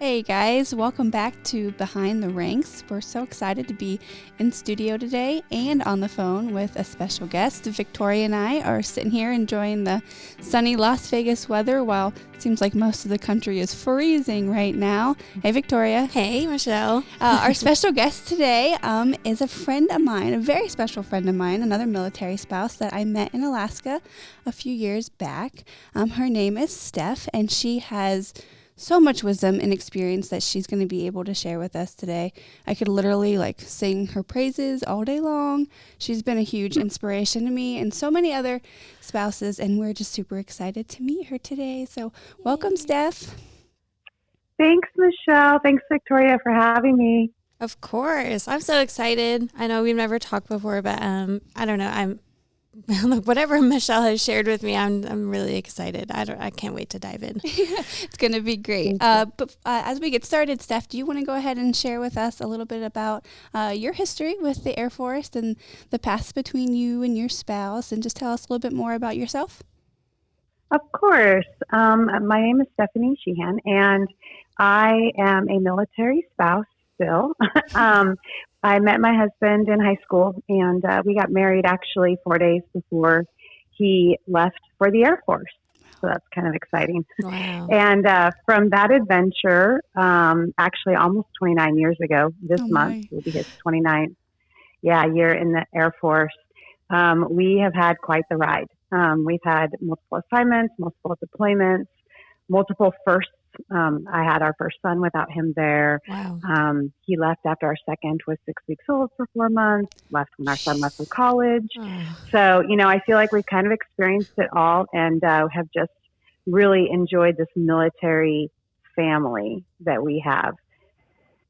Hey guys, welcome back to Behind the Ranks. We're so excited to be in studio today and on the phone with a special guest. Victoria and I are sitting here enjoying the sunny Las Vegas weather while it seems like most of the country is freezing right now. Hey Victoria. Hey Michelle. Our special guest today is a friend of mine, a very special friend of mine, another military spouse that I met in Alaska a few years back. Her name is Steph, and she has so much wisdom and experience that she's going to be able to share with us today. I could literally sing her praises all day long. She's been a huge inspiration to me and so many other spouses, and we're just super excited to meet her today. So welcome, Steph. Thanks, Michelle. Thanks, Victoria, for having me. Of course. I'm so excited. I know we've never talked before, but I don't know. I'm whatever Michelle has shared with me, I'm really excited. I can't wait to dive in. It's going to be great. But as we get started, Steph, do you want to go ahead and share with us a little bit about your history with the Air Force and the past between you and your spouse, and just tell us a little bit more about yourself? Of course. My name is Stephanie Sheenan, and I am a military spouse still. I met my husband in high school, and we got married actually 4 days before he left for the Air Force. So that's kind of exciting. Wow. And from that adventure, actually almost 29 years ago, this month will be his 29th year in the Air Force, we have had quite the ride. We've had multiple assignments, multiple deployments, multiple firsts. I had our first son without him there. Wow. He left after our second was 6 weeks old for 4 months, left when our son left for college. Oh. So, I feel like we've kind of experienced it all, and have just really enjoyed this military family that we have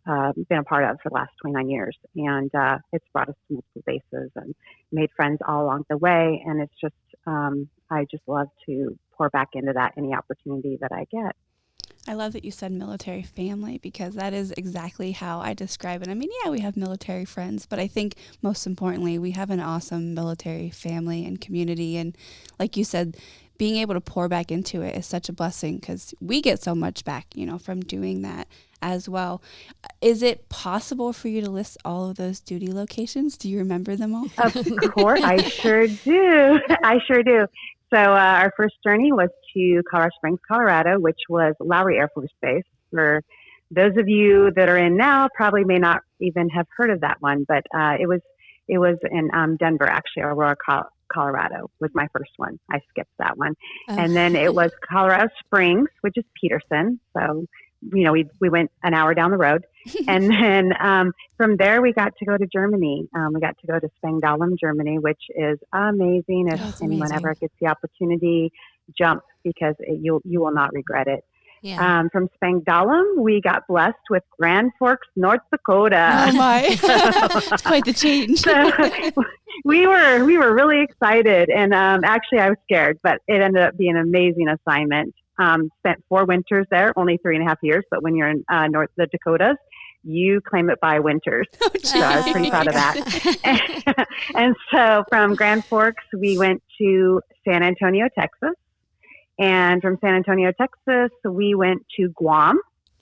been a part of for the last 29 years. And it's brought us to multiple bases and made friends all along the way. And it's just, I just love to pour back into that any opportunity that I get. I love that you said military family, because that is exactly how I describe it. I mean, yeah, we have military friends, but I think most importantly, we have an awesome military family and community. And like you said, being able to pour back into it is such a blessing, because we get so much back, from doing that as well. Is it possible for you to list all of those duty locations? Do you remember them all? Of course, I sure do. I sure do. So our first journey was to Colorado Springs, Colorado, which was Lowry Air Force Base. For those of you that are in now, probably may not even have heard of that one, but it was in Denver, actually. Aurora, Colorado was my first one. I skipped that one. Oh. And then it was Colorado Springs, which is Peterson. So, we went an hour down the road. And then from there, we got to go to Germany. We got to go to Spangdahlem, Germany, which is amazing. If anyone ever gets the opportunity, jump, because you will not regret it. Yeah. From Spangdahlem, we got blessed with Grand Forks, North Dakota. Oh my, it's quite the change. So we were really excited, and actually I was scared, but it ended up being an amazing assignment. Spent 4 winters there, only 3.5 years, but when you're in North Dakotas, you claim it by winters. Oh, so I was pretty proud of that. And so from Grand Forks, we went to San Antonio, Texas. And from San Antonio, Texas, we went to Guam.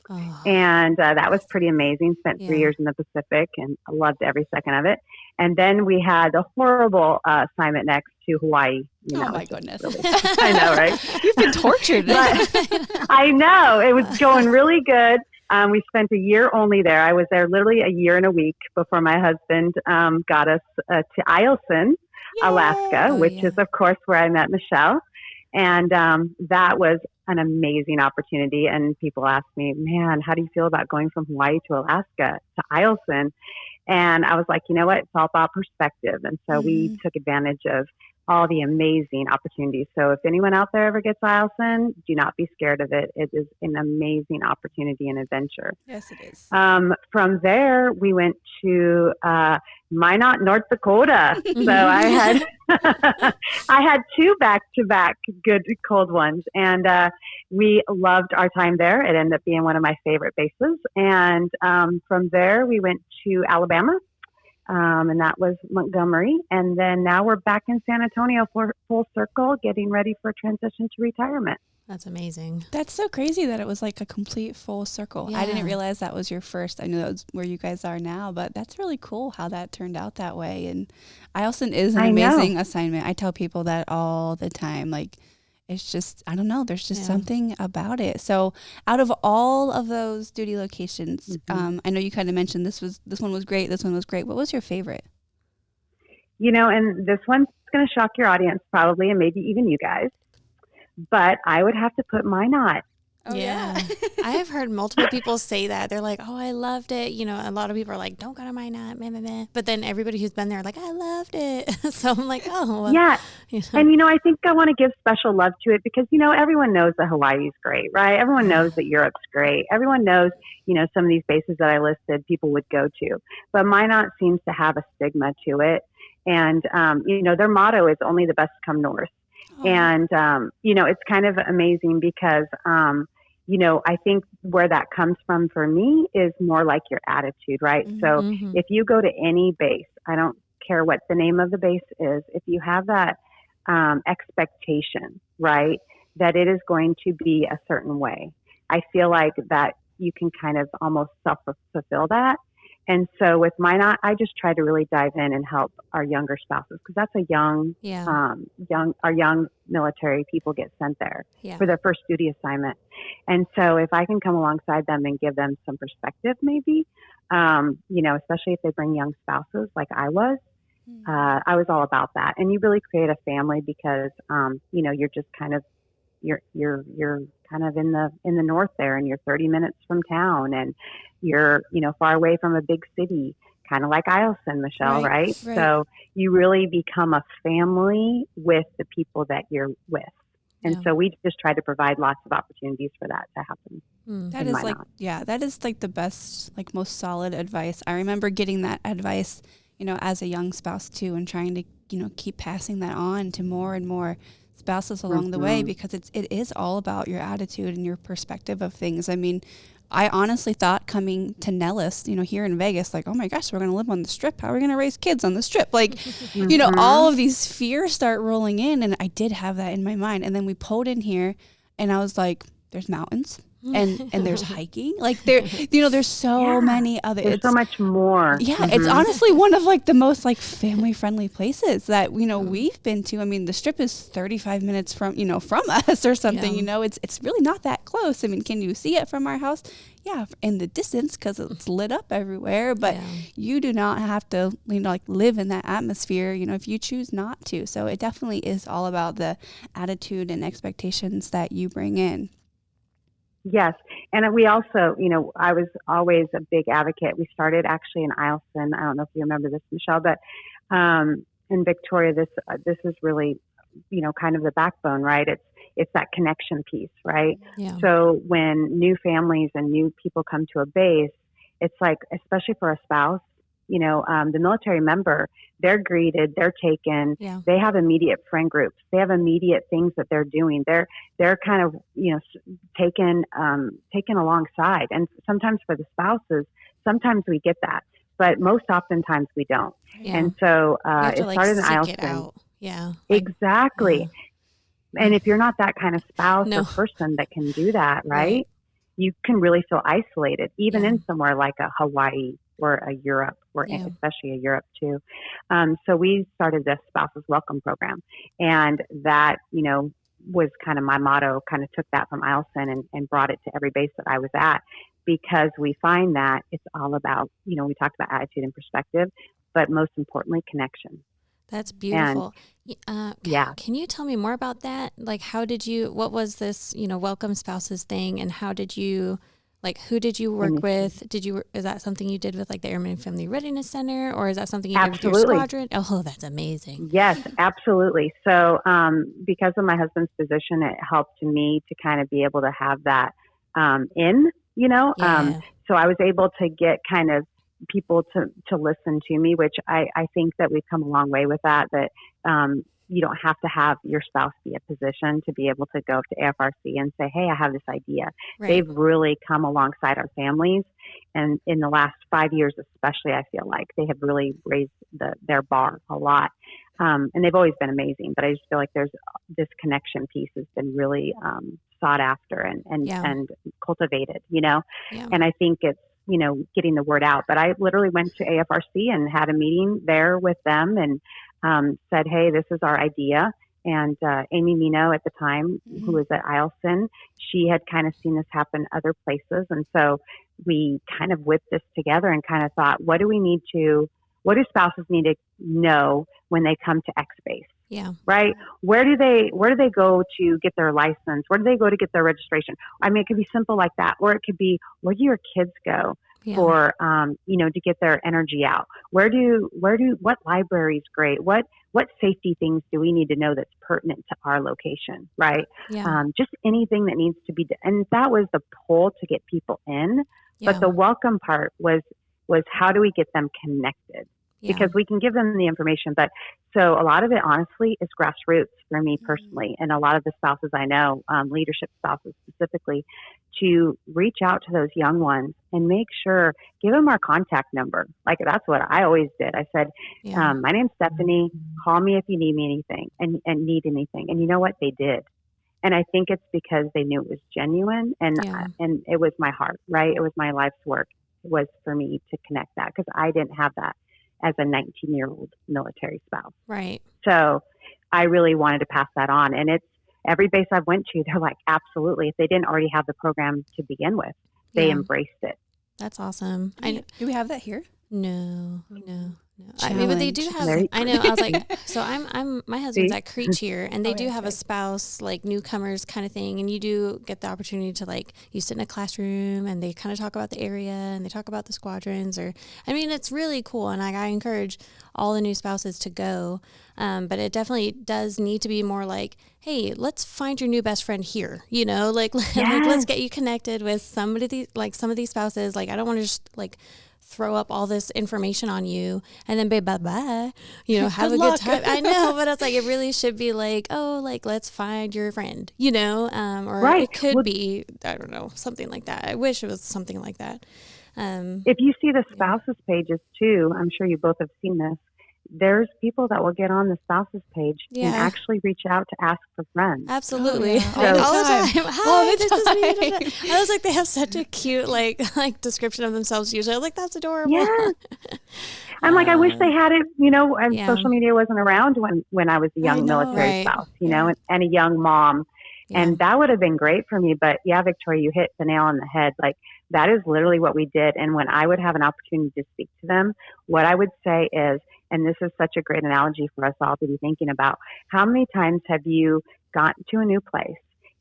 Oh. And that was pretty amazing. Spent 3 years in the Pacific, and I loved every second of it. And then we had a horrible assignment next to Hawaii. Oh my goodness. Really, I know, right? You've been tortured. I know. It was going really good. We spent a year only there. I was there literally a year and a week before my husband got us to Eielson, Alaska, which is, of course, where I met Michelle. And that was an amazing opportunity. And people ask me, man, how do you feel about going from Hawaii to Alaska to Eielson? And I was like, you know what? It's all about perspective. And so we took advantage of all the amazing opportunities. So if anyone out there ever gets Eielson, do not be scared of it. It is an amazing opportunity and adventure. Yes, it is. From there, we went to Minot, North Dakota. So I had 2 back-to-back good cold ones, and we loved our time there. It ended up being one of my favorite bases. And from there, we went to Alabama. And that was Montgomery. And then now we're back in San Antonio for full circle, getting ready for transition to retirement. That's amazing. That's so crazy that it was like a complete full circle. I didn't Yeah. realize that was your first. I knew that was where you guys are now, but that's really cool how that turned out that way. And IELTS is an I know. amazing assignment. I tell people that all the time. Like, it's just, I don't know, there's just something about it. So out of all of those duty locations, I know you kind of mentioned this one was great. This one was great. What was your favorite? And this one's going to shock your audience probably, and maybe even you guys, but I would have to put Minot. Oh, yeah. I have heard multiple people say that. They're like, oh, I loved it. A lot of people are like, don't go to Minot, meh, meh, meh. But then everybody who's been there, like, I loved it. So I'm like, oh. Well, yeah. And, I think I want to give special love to it because, everyone knows that Hawaii is great, right? Everyone knows that Europe's great. Everyone knows, some of these bases that I listed people would go to. But Minot seems to have a stigma to it. And, their motto is only the best come north. Oh. And, it's kind of amazing because, I think where that comes from for me is more like your attitude, right? Mm-hmm. So if you go to any base, I don't care what the name of the base is, if you have that expectation, right, that it is going to be a certain way, I feel like that you can kind of almost self-fulfill that. And so with Minot, I just try to really dive in and help our younger spouses because that's a our young military people get sent there for their first duty assignment. And so if I can come alongside them and give them some perspective, maybe, especially if they bring young spouses like I was all about that. And you really create a family because, you're just kind of, you're kind of in the north there and you're 30 minutes from town and you're, far away from a big city, kind of like Eielson, Michelle, right? So you really become a family with the people that you're with. And so we just try to provide lots of opportunities for that to happen. That is that is like the best, like most solid advice. I remember getting that advice, as a young spouse too, and trying to, keep passing that on to more and more spouses along the way because it is all about your attitude and your perspective of things. I mean, I honestly thought coming to Nellis, here in Vegas, like, oh my gosh, we're going to live on the Strip. How are we going to raise kids on the Strip? Like, all of these fears start rolling in. And I did have that in my mind. And then we pulled in here and I was like, there's mountains and there's hiking. Like there's so many other. There's so much more. Yeah. It's honestly one of like the most like family friendly places that, we've been to. I mean, the Strip is 35 minutes from us or something, it's really not that close. I mean, can you see it from our house? Yeah, in the distance because it's lit up everywhere, but you do not have to, live in that atmosphere, if you choose not to. So it definitely is all about the attitude and expectations that you bring in. Yes. And we also, I was always a big advocate. We started actually in Eielson. I don't know if you remember this, Michelle, but in Victoria, this is really, kind of the backbone, right? It's that connection piece, right? Yeah. So when new families and new people come to a base, it's like, especially for a spouse, the military member, they're greeted, they're taken, they have immediate friend groups, they have immediate things that they're doing. They're kind of, taken alongside. And sometimes for the spouses, sometimes we get that, but most oftentimes we don't. Yeah. And so it started in Eielson. Yeah. Exactly. And if you're not that kind of spouse or person that can do that, right? You can really feel isolated, even in somewhere like a Hawaii or a Europe, or especially a Europe too. So we started this Spouses Welcome program. And that, was kind of my motto, kind of took that from Eielson and brought it to every base that I was at, because we find that it's all about, we talked about attitude and perspective, but most importantly, connection. That's beautiful. Can you tell me more about that? Like, what was this, Welcome Spouses thing, and how did you, who did you work with? Is that something you did with the Airman Family Readiness Center, or is that something you did with your squadron? Oh, that's amazing. Yes, absolutely. So, because of my husband's position, it helped me to kind of be able to have that, so I was able to get kind of people to listen to me, which I think that we've come a long way with that you don't have to have your spouse be a physician to be able to go to AFRC and say, hey, I have this idea. Right. They've really come alongside our families. And in the last 5 years, especially, I feel like they have really raised their bar a lot. And they've always been amazing, but I just feel like there's this connection piece has been really sought after and cultivated, you know? Yeah. And I think it's, you know, getting the word out. But I literally went to AFRC and had a meeting there with them and said, hey, this is our idea. And Amy Mino at the time, who was at Eielson, she had kind of seen this happen other places. And so we kind of whipped this together and kind of thought, what do spouses need to know when they come to X-Base? Yeah. Right. Where do they go to get their license? Where do they go to get their registration? I mean, it could be simple like that, or it could be, where do your kids go for, you know, to get their energy out? What library is great? What safety things do we need to know that's pertinent to our location? Right. Yeah. Just anything that needs to be done. And that was the pull to get people in. Yeah. But the welcome part was how do we get them connected? Because we can give them the information, but so a lot of it honestly is grassroots for me personally, and a lot of the spouses I know, leadership spouses specifically, to reach out to those young ones and make sure, give them our contact number. Like that's what I always did. I said, my name's Stephanie, call me if you need me anything and need anything. And you know what? They did. And I think it's because they knew it was genuine and it was my heart, right? It was my life's work. It was for me to connect that because I didn't have that as a 19-year-old military spouse. Right. So I really wanted to pass that on. And it's every base I've went to, they're like, absolutely. If they didn't already have the program to begin with, they embraced it. That's awesome. Do we have that here? No. I mean, but they do have, I know, I was like, so my husband's at Creech here, and they do have a spouse, like newcomers kind of thing. And you do get the opportunity to, like, you sit in a classroom and they kind of talk about the area and they talk about the squadrons I mean, it's really cool. And I encourage all the new spouses to go. But it definitely does need to be more like, hey, let's find your new best friend here, you know, like let's get you connected with some of these spouses. Like, I don't want to just like throw up all this information on you and then bye, you know, have a good time. I know, but it's like, it really should be like, oh, like, let's find your friend, you know, or it could be, I don't know, something like that. I wish it was something like that. If you see the spouses pages too, I'm sure you both have seen this. There's people that will get on the spouses page and actually reach out to ask for friends. Absolutely. All the time. Hi, this is me. I was like, they have such a cute like description of themselves usually. I was like, that's adorable. Yeah. I'm like, I wish they had it, you know, and social media wasn't around when I was a young military spouse, you know, and a young mom. Yeah. And that would have been great for me. But yeah, Victoria, you hit the nail on the head. Like, that is literally what we did. And when I would have an opportunity to speak to them, what I would say is, and this is such a great analogy for us all to be thinking about, how many times have you gotten to a new place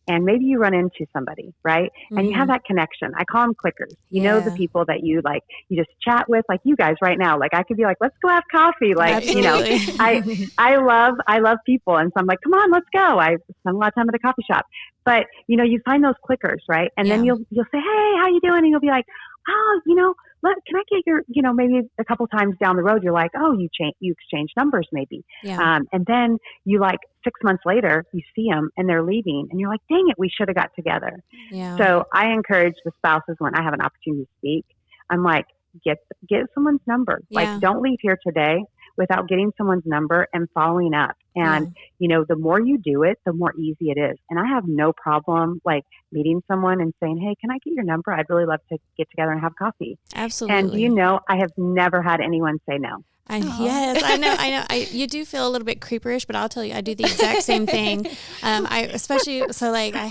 and maybe you run into somebody, right? Mm-hmm. And you have that connection. I call them clickers. You know, the people that you like, you just chat with, like you guys right now. Like, I could be like, let's go have coffee. Like, you know, I love people. And so I'm like, come on, let's go. I spend a lot of time at the coffee shop. But, you know, you find those clickers, right? And then you'll say, hey, how you doing? And you'll be like, oh, you know, can I get your, you know, maybe a couple times down the road, you're like, oh, you exchange numbers maybe. Yeah. And then you like 6 months later, you see them and they're leaving and you're like, dang it, we should have got together. Yeah. So I encourage the spouses when I have an opportunity to speak, I'm like, get someone's number. Yeah. Like, don't leave here today without getting someone's number and following up. And, you know, the more you do it, the more easy it is. And I have no problem like meeting someone and saying, hey, can I get your number? I'd really love to get together and have coffee. Absolutely. And you know, I have never had anyone say no. Yes, I know. You do feel a little bit creeperish, but I'll tell you, I do the exact same thing. I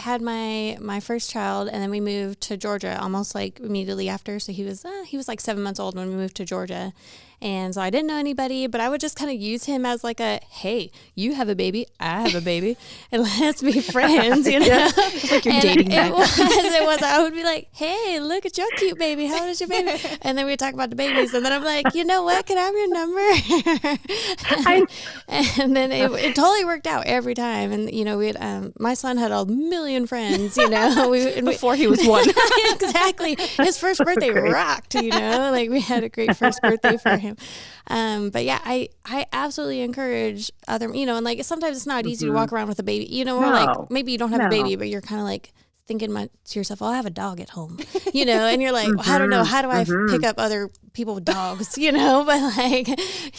had my first child, and then we moved to Georgia almost like immediately after. So he was like 7 months old when we moved to Georgia. And so I didn't know anybody, but I would just kind of use him as like a, hey, you have a baby, I have a baby, and let's be friends, you know? It's like you're dating it was. I would be like, hey, look at your cute baby. How old is your baby? And then we'd talk about the babies. And then I'm like, you know what? Can I have your number? And then it totally worked out every time. And, you know, my son had a million friends, you know. Before he was one. Exactly. His first birthday rocked, you know. Like, we had a great first birthday for him. But yeah, I absolutely encourage other, you know, and like sometimes it's not easy to walk around with a baby, you know, or like maybe you don't have a baby, but you're kind of like thinking to yourself, oh, I have a dog at home, you know, and you're like, well, I don't know, how do I pick up other people with dogs, you know, but like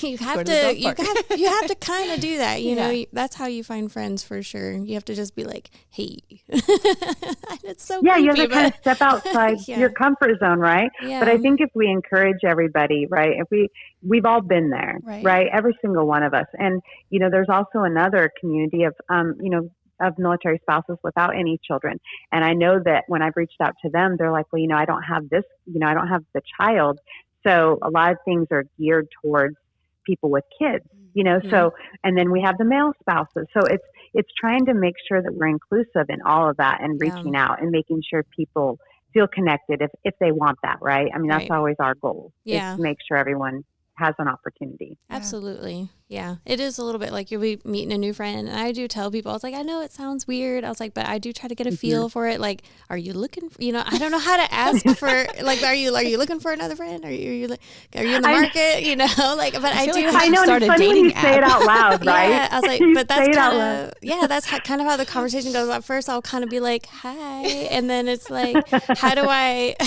you have to kind of do that, you know, that's how you find friends for sure. You have to just be like, hey, it's so creepy, you have to kind of step outside your comfort zone, right? Yeah. But I think if we encourage everybody, right, if we've all been there, right? Every single one of us. And, you know, there's also another community of, you know, of military spouses without any children. And I know that when I've reached out to them, they're like, well, you know, I don't have this, you know, I don't have the child. So a lot of things are geared towards people with kids, you know, so, and then we have the male spouses. So it's trying to make sure that we're inclusive in all of that and reaching out and making sure people feel connected if they want that, right? I mean, that's always our goal, is to make sure everyone has an opportunity. Absolutely. Yeah. It is a little bit like you'll be meeting a new friend. And I do tell people, I was like, I know it sounds weird. I was like, but I do try to get a feel for it. Like, are you looking for, you know, I don't know how to ask for, like, are you looking for another friend? Are you in the market? You know, like, but I do. I know, and it's funny when you say it out loud, right? Yeah. I was like, but that's kind of, that's kind of how the conversation goes. At first I'll kind of be like, hi. And then it's like, how do I,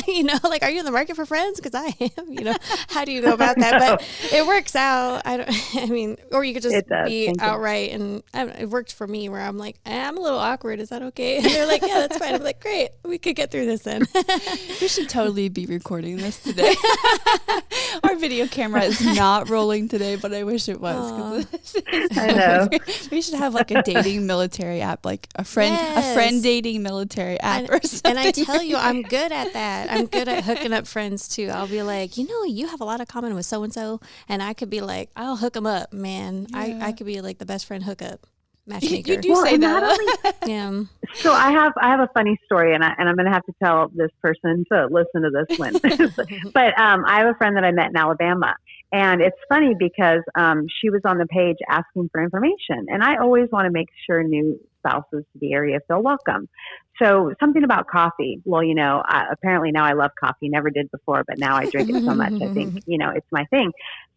you know, like, are you in the market for friends? Because I am, you know, how do you go about that? But it works out. I mean, or you could just be outright, and it worked for me where I'm like, I'm a little awkward. Is that okay? And they're like, yeah, that's fine. I'm like, great. We could get through this then. We should totally be recording this today. Our video camera is not rolling today, but I wish it was. I know. We should have like a dating military app, like a friend dating military app or something. And I tell you, I'm good at that. I'm good at hooking up friends too. I'll be like, you know, you have a lot of common with so-and-so. And I could be like, I'll hook them up, man. Yeah. I could be like the best friend hookup matchmaker. You do say that. Yeah. So I have a funny story, and I'm going to have to tell this person to listen to this one. But I have a friend that I met in Alabama, and it's funny because she was on the page asking for information, and I always want to make sure new spouses to the area feel welcome. So something about coffee. Well, you know, apparently now I love coffee. Never did before, but now I drink it so much. I think, you know, it's my thing.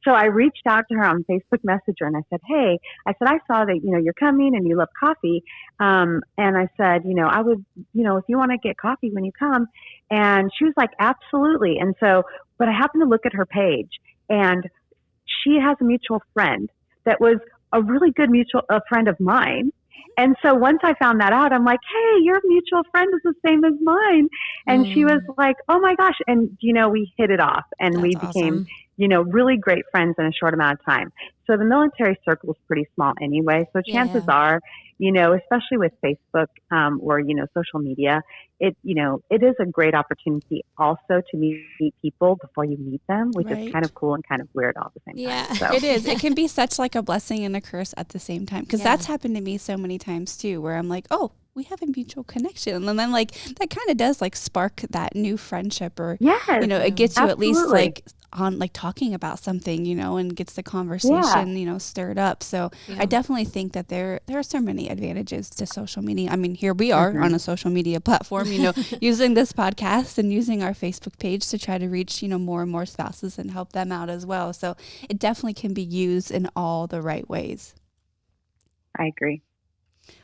So I reached out to her on Facebook Messenger and I said, hey, I saw that, you know, you're coming and you love coffee. And I said, you know, I would, you know, if you want to get coffee when you come. And she was like, absolutely. And so, but I happened to look at her page, and she has a mutual friend that was a really good a friend of mine. And so once I found that out, I'm like, hey, your mutual friend is the same as mine. And she was like, oh my gosh. And, you know, we hit it off, and we became, you know, really great friends in a short amount of time. So the military circle is pretty small anyway. So chances are, you know, especially with Facebook or, you know, social media, it is a great opportunity also to meet people before you meet them, which is kind of cool and kind of weird all at the same time. So. It is. It can be such like a blessing and a curse at the same time, because that's happened to me so many times too, where I'm like, oh, we have a mutual connection. And then like that kind of does like spark that new friendship, or, you know, it gets you at least like on like talking about something, you know, and gets the conversation, you know, stirred up. So I definitely think that there are so many advantages to social media. I mean, here we are on a social media platform, you know, using this podcast and using our Facebook page to try to reach, you know, more and more spouses and help them out as well. So it definitely can be used in all the right ways. I agree.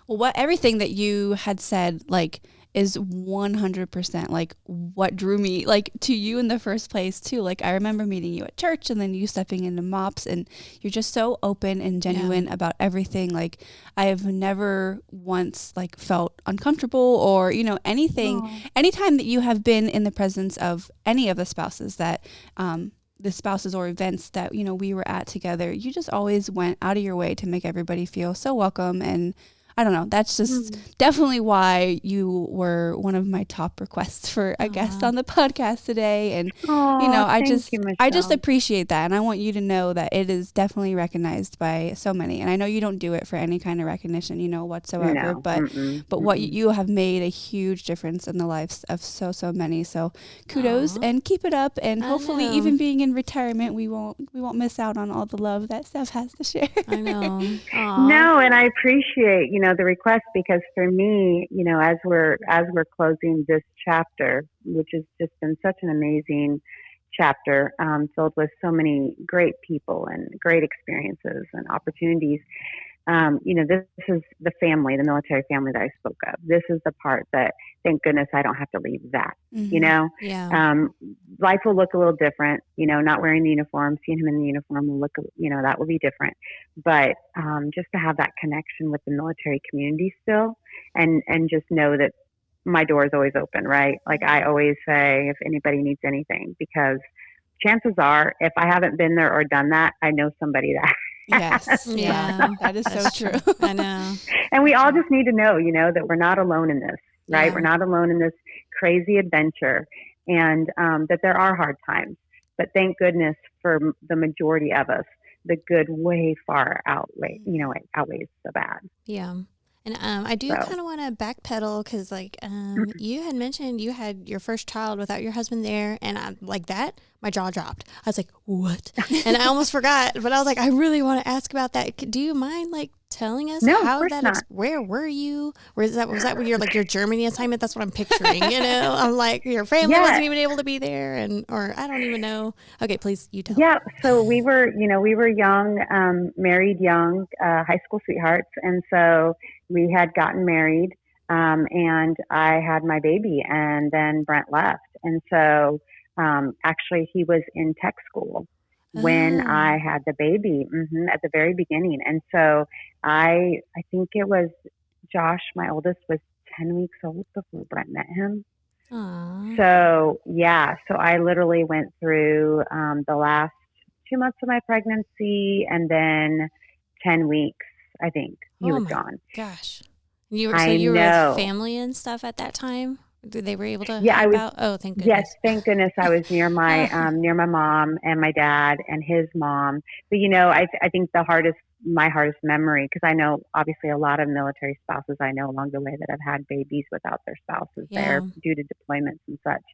Well, everything that you had said, like, is 100% like what drew me like to you in the first place too. Like, I remember meeting you at church, and then you stepping into MOPS, and you're just so open and genuine about everything. Like, I have never once like felt uncomfortable or, you know, anything. Anytime that you have been in the presence of any of the spouses that the spouses or events that, you know, we were at together, you just always went out of your way to make everybody feel so welcome. And I don't know, that's just definitely why you were one of my top requests for a guest on the podcast today. And, you know, I just appreciate that. And I want you to know that it is definitely recognized by so many. And I know you don't do it for any kind of recognition, you know, whatsoever, but what you have made a huge difference in the lives of so many. So kudos and keep it up. And hopefully even being in retirement, we won't miss out on all the love that Steph has to share. I know. No, and I appreciate, you know, the request, because for me, you know, as we're closing this chapter, which has just been such an amazing chapter, filled with so many great people and great experiences and opportunities, this is the family, the military family that I spoke of. This is the part that, thank goodness, I don't have to leave that. Yeah. Life will look a little different. Not wearing the uniform, seeing him in the uniform will look, that will be different. But just to have that connection with the military community still, and just know that my door is always open, right? Like I always say, if anybody needs anything, because chances are, if I haven't been there or done that, I know somebody that. Yes. Yeah. That is so true. I know. And we all just need to know, that we're not alone in this, right? Yeah. We're not alone in this crazy adventure, and that there are hard times. But thank goodness for the majority of us, the good way far outweighs the bad. Yeah. And I do kind of want to backpedal because, you had mentioned you had your first child without your husband there, and like that, my jaw dropped. I was like, "What?" And I almost forgot, but I was like, "I really want to ask about that. Do you mind telling us how that? Where were you? Was that when your Germany assignment? That's what I'm picturing. I'm like, your family wasn't even able to be there, or I don't even know. Okay, please, you tell. Yeah. So we were young, married young, high school sweethearts, and so we had gotten married, and I had my baby, and then Brent left. And so actually he was in tech school when I had the baby, at the very beginning. And so I think it was Josh, my oldest, was 10 weeks old before Brent met him. Aww. So I literally went through the last 2 months of my pregnancy, and then 10 weeks, I think, he was gone. Gosh. You were with family and stuff at that time? They were able to help out? Oh, thank goodness. Yes, thank goodness I was near my mom and my dad and his mom. But I think my hardest memory, because I know obviously a lot of military spouses I know along the way that have had babies without their spouses there due to deployments and such.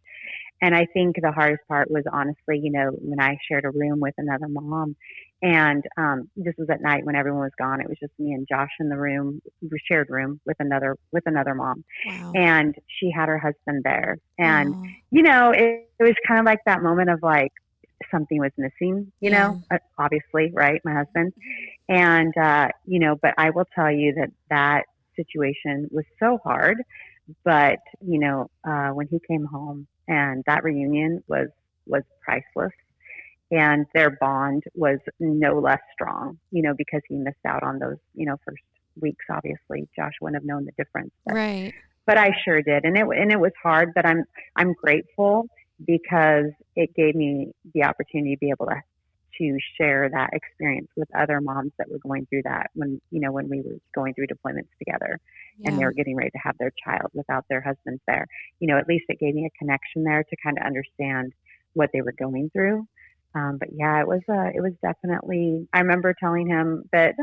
And I think the hardest part was honestly, when I shared a room with another mom, and this was at night when everyone was gone. It was just me and Josh in the room, shared room with another mom. Wow. And she had her husband there. And, it was kind of like that moment of something was missing, obviously, right? My husband. And, but I will tell you that situation was so hard. But, when he came home, and that reunion was priceless, and their bond was no less strong, because he missed out on those, first weeks. Obviously, Josh wouldn't have known the difference, right? But I sure did, and it was hard. But I'm grateful because it gave me the opportunity to be able to share that experience with other moms that were going through that when we were going through deployments together, and they were getting ready to have their child without their husbands there. At least it gave me a connection there to kind of understand what they were going through. But yeah, it was definitely, I remember telling him that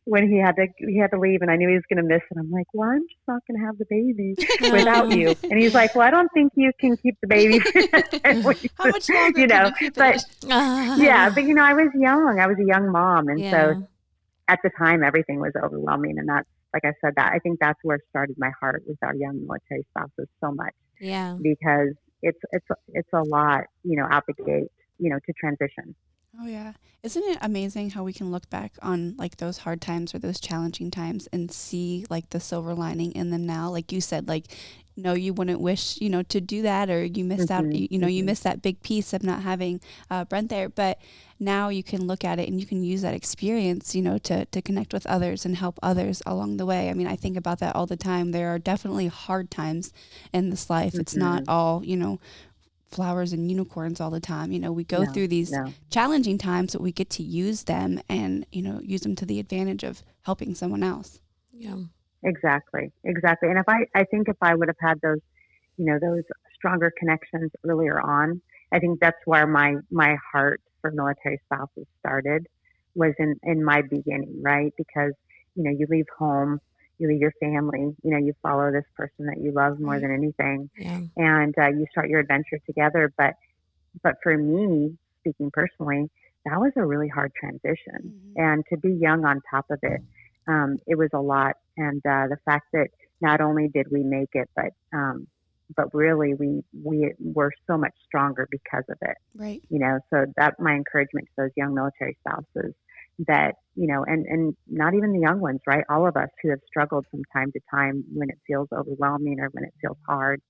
when he had to leave, and I knew he was going to miss it. I'm like, well, I'm just not going to have the baby without you. And he's like, well, I don't think you can keep the baby. How much longer can you keep it? Yeah, but I was young. I was a young mom. And so at the time, everything was overwhelming. And that's, like I said, I think that's where started my heart with our young military spouses so much. Yeah. Because it's a lot, out the gate, to transition. Oh yeah. Isn't it amazing how we can look back on those hard times or those challenging times and see the silver lining in them now? Like you said, no, you wouldn't wish, to do that, or you missed out, you missed that big piece of not having Brent there. But now you can look at it and you can use that experience, to connect with others and help others along the way. I mean, I think about that all the time. There are definitely hard times in this life. It's not all, flowers and unicorns all the time. We go through these challenging times, but we get to use them and, use them to the advantage of helping someone else. Yeah. Exactly. And I think if I would have had those, those stronger connections earlier on, I think that's where my heart for military spouses started, was in my beginning, right? Because, you leave home, you leave your family, you follow this person that you love more than anything, and you start your adventure together. But for me, speaking personally, that was a really hard transition, and to be young on top of it, it was a lot. And the fact that not only did we make it, but really we were so much stronger because of it. Right. So that my encouragement to those young military spouses that, and not even the young ones, right? All of us who have struggled from time to time when it feels overwhelming or when it feels hard,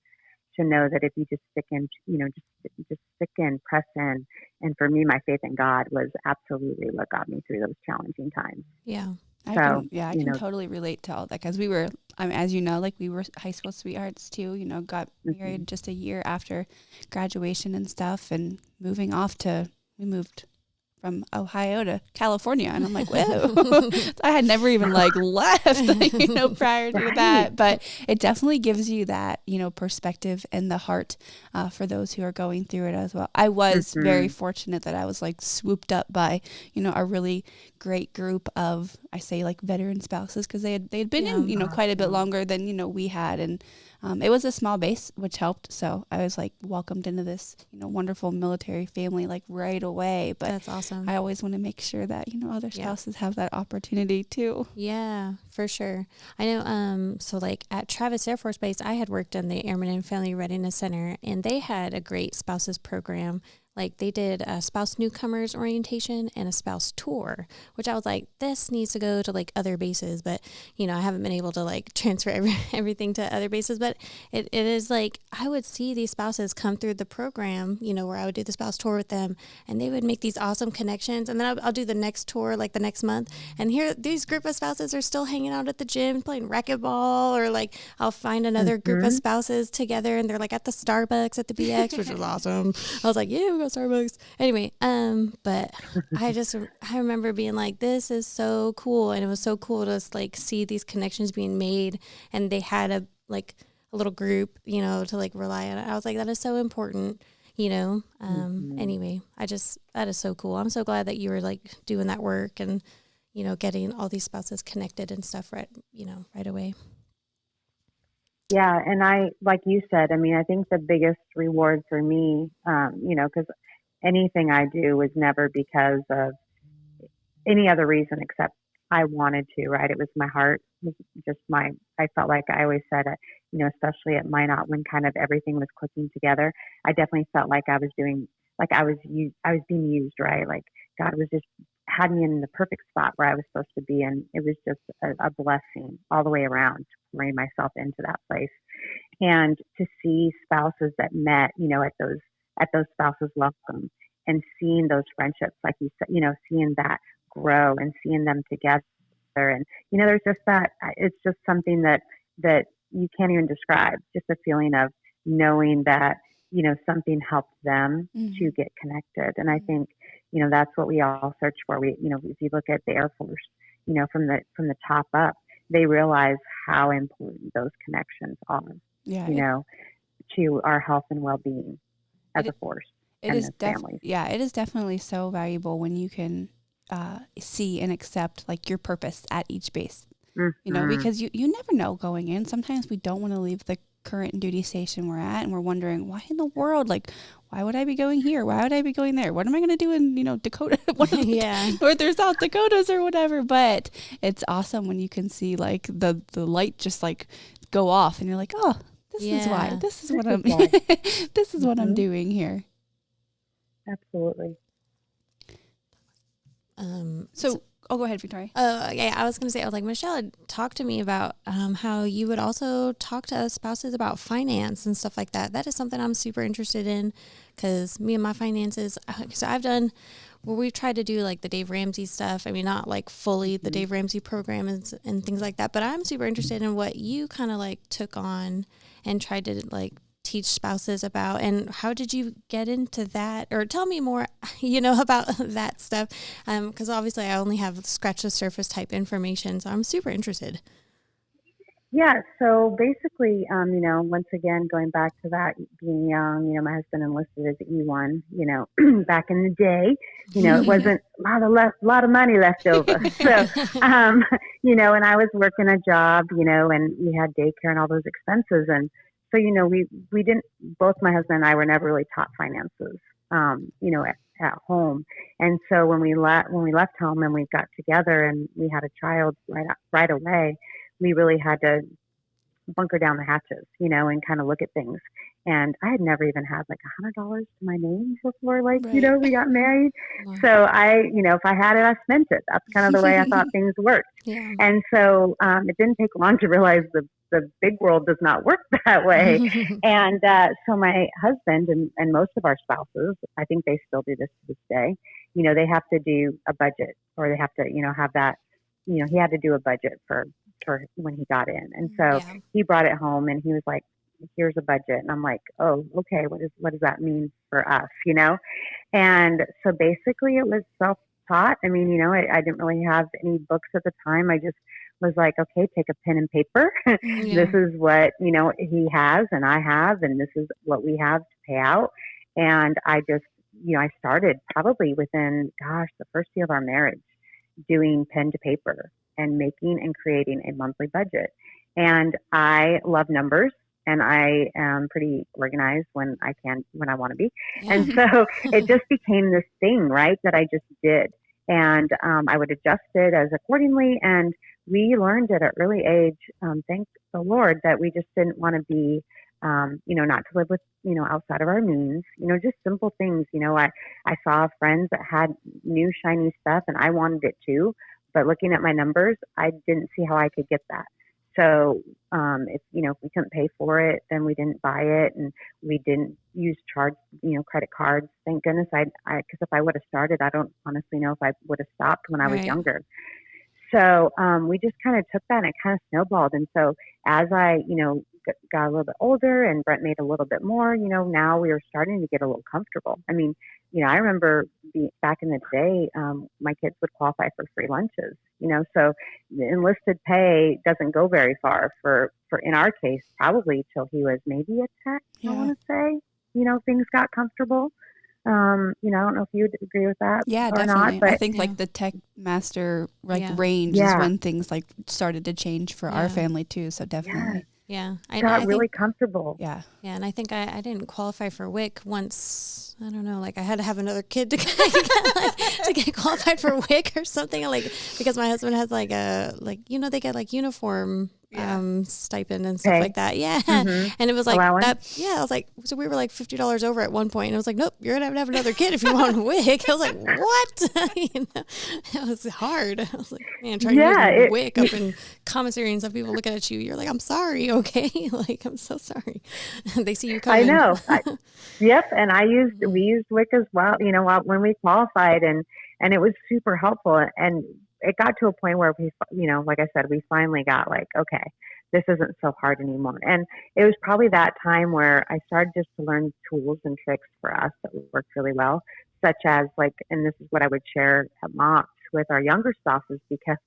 to know that if you just stick in, just stick in, press in. And for me, my faith in God was absolutely what got me through those challenging times. Yeah. I can totally relate to all that, because we were, as you know, like we were high school sweethearts too, got married just a year after graduation and stuff, and we moved from Ohio to California. And I'm like, whoa, I had never even left, prior to that. But it definitely gives you that, perspective and the heart for those who are going through it as well. I was very fortunate that I was swooped up by, a really great group of, I say veteran spouses, because they had been in, quite a bit longer than, we had. And it was a small base, which helped. So I was welcomed into this, wonderful military family right away. But that's awesome. I always want to make sure that, other spouses have that opportunity too. Yeah, for sure. I know. So at Travis Air Force Base, I had worked in the Airmen and Family Readiness Center, and they had a great spouses program. They did a spouse newcomers orientation and a spouse tour, which I was this needs to go to other bases, but I haven't been able to transfer everything to other bases. But it is I would see these spouses come through the program, where I would do the spouse tour with them, and they would make these awesome connections. And then I'll do the next tour the next month, and here these group of spouses are still hanging out at the gym playing racquetball, or I'll find another group of spouses together, and they're at the Starbucks at the BX, which was awesome. I was yeah, we go Starbucks. Anyway, but I remember being this is so cool. And it was so cool to see these connections being made, and they had a little group, to rely on. I was that is so important, Anyway, that is so cool. I'm so glad that you were doing that work and, getting all these spouses connected and stuff right away. Yeah. And like you said, I think the biggest reward for me, because anything I do was never because of any other reason except I wanted to, right? It was my heart, it was just I felt I always said it, especially at Minot when kind of everything was clicking together. I definitely felt I was doing, I was being used, right? God was just had me in the perfect spot where I was supposed to be. And it was just a blessing all the way around to bring myself into that place. And to see spouses that met, at those spouses' welcome, and seeing those friendships, like you said, seeing that grow and seeing them together. And, there's just that, it's just something that you can't even describe, just a feeling of knowing that, something helped them to get connected. And I think, that's what we all search for. We, if you look at the Air Force, from the top up, they realize how important those connections are, to our health and well-being as a force. It is definitely so valuable when you can see and accept like your purpose at each base. Mm-hmm. Because you never know going in. Sometimes we don't want to leave the current duty station we're at, and we're wondering why in the world, why would I be going here? Why would I be going there? What am I going to do in Dakota? Or there's South Dakotas or whatever. But it's awesome when you can see the light just go off, and you're like, oh, this is why. This is what I'm. This is what I'm doing here. Absolutely. Go ahead, Victoria. I was going to say, I was Michelle had talked to me about how you would also talk to spouses about finance and stuff like that. That is something I'm super interested in, because me and my finances, so I've done where we've tried to do the Dave Ramsey stuff. I mean, not fully the Dave Ramsey program and things like that, but I'm super interested in what you kind of took on and tried to teach spouses about. And how did you get into that? Or tell me more, about that stuff. Because obviously I only have scratch the surface type information. So I'm super interested. Yeah. So basically, once again, going back to that being young, my husband enlisted as E1, back in the day, it wasn't a lot of money left over. So, and I was working a job, and we had daycare and all those expenses. And so, we didn't, both my husband and I were never really taught finances, at home. And so when we left home and we got together and we had a child right away, we really had to bunker down the hatches, and kind of look at things. And I had never even had like $100 to my name before, like, Right. we got married. Wow. So if I had it, I spent it. That's kind of the way I thought things worked. Yeah. And so it didn't take long to realize the big world does not work that way. And so my husband and most of our spouses, I think they still do this to this day, they have to do a budget, or they have to, have that, he had to do a budget for when he got in. And so he brought it home and he was like, here's a budget. And I'm like, oh, okay. What does that mean for us? And so basically it was self-taught. I mean, I didn't really have any books at the time. I just was like, okay, take a pen and paper. This is what, he has and I have, and this is what we have to pay out. And I just, I started probably within, the first year of our marriage, doing pen to paper and making and creating a monthly budget. And I love numbers, and I am pretty organized when I want to be. Yeah. And so it just became this thing, right, that I just did. And I would adjust it as accordingly. And we learned at an early age, thank the Lord, that we just didn't want to be, not to live with, outside of our means, just simple things. I saw friends that had new shiny stuff and I wanted it too. But looking at my numbers, I didn't see how I could get that. So if we couldn't pay for it, then we didn't buy it, and we didn't use credit cards. Thank goodness because if I would have started, I don't honestly know if I would have stopped when I was younger. So we just kind of took that and it kind of snowballed. And so as I, got a little bit older and Brent made a little bit more, now we were starting to get a little comfortable. I mean, I remember back in the day, my kids would qualify for free lunches, so the enlisted pay doesn't go very far for in our case, probably till he was maybe a tech, I want to say, things got comfortable. I don't know if you would agree with that. Yeah, or definitely. not, but I think like the tech master range is when things like started to change for our family too. So definitely. Yeah. I got really comfortable. Yeah. Yeah. And I think I didn't qualify for WIC once. I don't know, like I had to have another kid to get qualified for WIC or something, like, because my husband has like they get like uniform stipend and stuff like that. Yeah. Mm-hmm. And it was like that. Yeah. I was like, so we were like $50 over at one point, and I was like, nope, you're going to have another kid if you want a WIC. I was like, what? It was hard. I was like, man, trying to use WIC up in commissary and some people looking at you, you're like, I'm sorry. Okay. Like, I'm so sorry. They see you coming. I know. Yep. And we used WIC as well, when we qualified, and it was super helpful. And it got to a point where we, like I said, we finally got like, okay, this isn't so hard anymore. And it was probably that time where I started just to learn tools and tricks for us that worked really well, such as like, and this is what I would share at Mox with our younger spouses, because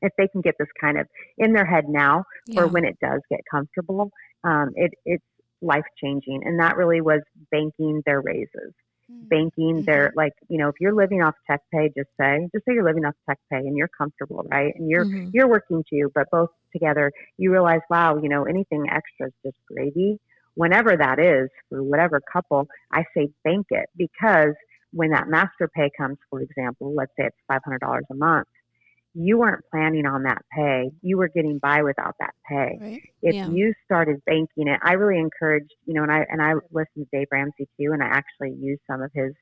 if they can get this kind of in their head now, or when it does get comfortable, it's life-changing. And that really was banking their raises. Banking their, like, if you're living off tech pay, just say you're living off tech pay and you're comfortable, right? And you're working too, but both together, you realize, wow, anything extra is just gravy. Whenever that is, for whatever couple, I say bank it, because when that master pay comes, for example, let's say it's $500 a month, you weren't planning on that pay. You were getting by without that pay. Right. If you started banking it, I really encouraged, and I listened to Dave Ramsey too, and I actually used some of his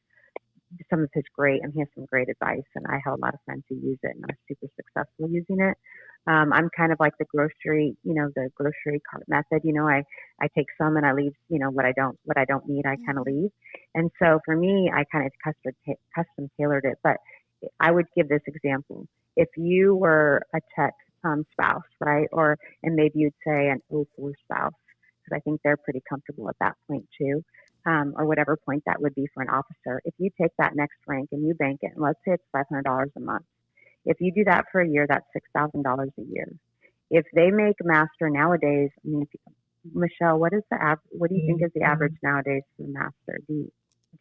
great, and he has some great advice, and I have a lot of friends who use it and are super successful using it. I'm kind of like the grocery cart method. I take some and I leave, what I don't need, I kind of leave. And so for me, I kind of custom tailored it, but I would give this example. If you were a tech spouse, right, and maybe you'd say an 04 spouse, because I think they're pretty comfortable at that point too, or whatever point that would be for an officer. If you take that next rank and you bank it, and let's say it's $500 a month. If you do that for a year, that's $6,000 a year. If they make master nowadays, I mean, Michelle, what is what do you think is the average nowadays for master? Do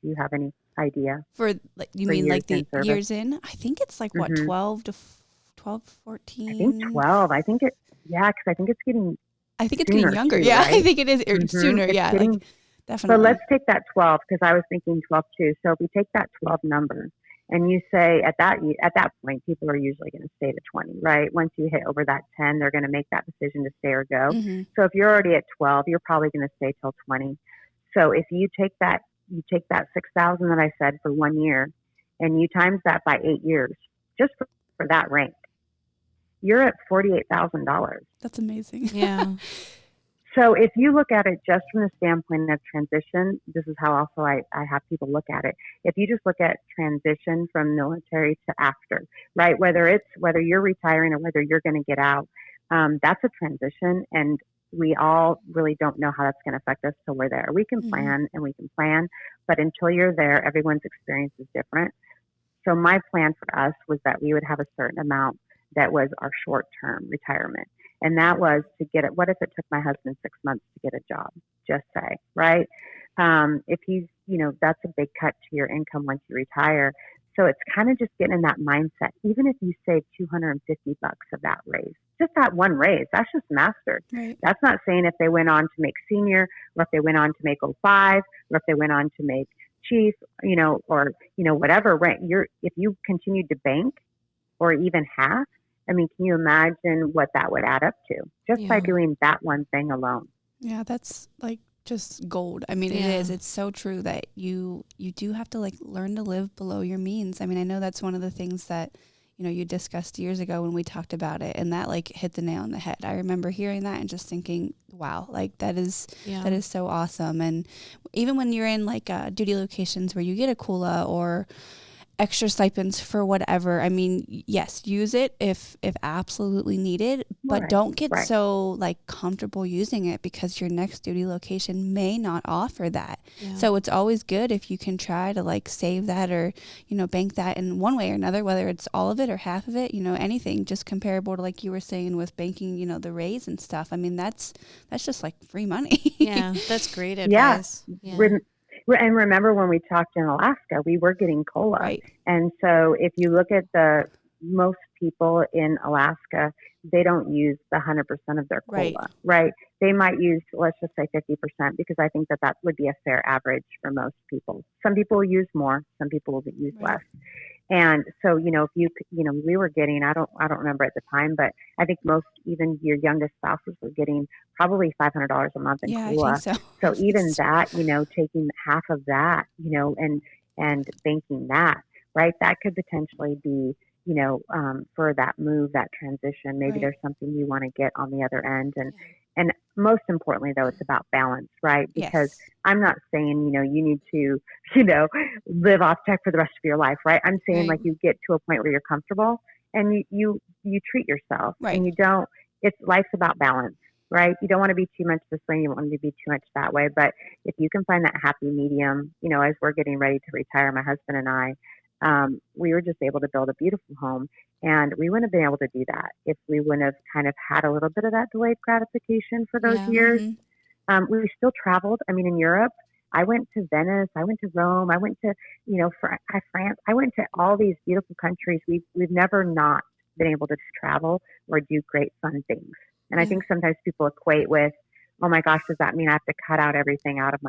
you have any idea? For you mean like the years in? I think it's like what, 12 to 14? I think 12. I think because I think it's getting. I think it's getting younger. Too, right? I think it is sooner. It's definitely. But let's take that 12, because I was thinking 12 too. So if we take that 12 number And you say at that point, people are usually going to stay to 20, right? Once you hit over that 10, they're going to make that decision to stay or go. Mm-hmm. So if you're already at 12, you're probably going to stay till 20. So if you take that 6,000 that I said for 1 year, and you times that by 8 years, just for that rank, you're at $48,000. That's amazing. Yeah. So if you look at it just from the standpoint of transition, this is how also I have people look at it. If you just look at transition from military to after, right? Whether you're retiring or whether you're going to get out, that's a transition. And we all really don't know how that's going to affect us till we're there. We can plan and we can plan, but until you're there, everyone's experience is different. So my plan for us was that we would have a certain amount that was our short-term retirement. And that was to get it. What if it took my husband 6 months to get a job? Just say, right? If he's, that's a big cut to your income once you retire. So it's kind of just getting in that mindset. Even if you save $250 of that raise, just that one raise, that's just mastered. Right. That's not saying if they went on to make senior, or if they went on to make 05, or if they went on to make chief, or whatever rank. If you continued to bank, or even half. I mean, can you imagine what that would add up to just by doing that one thing alone? Yeah, that's like just gold. I mean, it is. It's so true that you do have to like learn to live below your means. I mean, I know that's one of the things that, you discussed years ago when we talked about it, and that like hit the nail on the head. I remember hearing that and just thinking, wow, like that is so awesome. And even when you're in like duty locations where you get a COLA or extra stipends for whatever. I mean, yes, use it if absolutely needed, but don't get so like comfortable using it because your next duty location may not offer that. Yeah. So it's always good if you can try to like save that or, bank that in one way or another, whether it's all of it or half of it, anything just comparable to like you were saying with banking, the raise and stuff. I mean, that's just like free money. Yeah, that's great advice. Yeah. And remember when we talked in Alaska, we were getting COLA. Right. And so if you look at most people in Alaska, they don't use the 100% of their COLA, right? They might use, let's just say 50%, because I think that would be a fair average for most people. Some people will use more, some people will use less. And so, if we were getting, I don't remember at the time, but I think most, even your youngest spouses were getting probably $500 a month in COLA. I think so even that, taking half of that, and banking that, right? That could potentially be, for that move, that transition, maybe there's something you want to get on the other end. And most importantly, though, it's about balance, right? Because I'm not saying, you need to, live off tech for the rest of your life, right? I'm saying like you get to a point where you're comfortable and you treat yourself and you don't, life's about balance, right? You don't want to be too much this way. You don't want to be too much that way. But if you can find that happy medium, as we're getting ready to retire, my husband and I, we were just able to build a beautiful home. And we wouldn't have been able to do that if we wouldn't have kind of had a little bit of that delayed gratification for those years. We still traveled. I mean, in Europe, I went to Venice, I went to Rome, I went to, France. I went to all these beautiful countries. We've never not been able to travel or do great fun things. And I think sometimes people equate with, oh my gosh, does that mean I have to cut out everything out of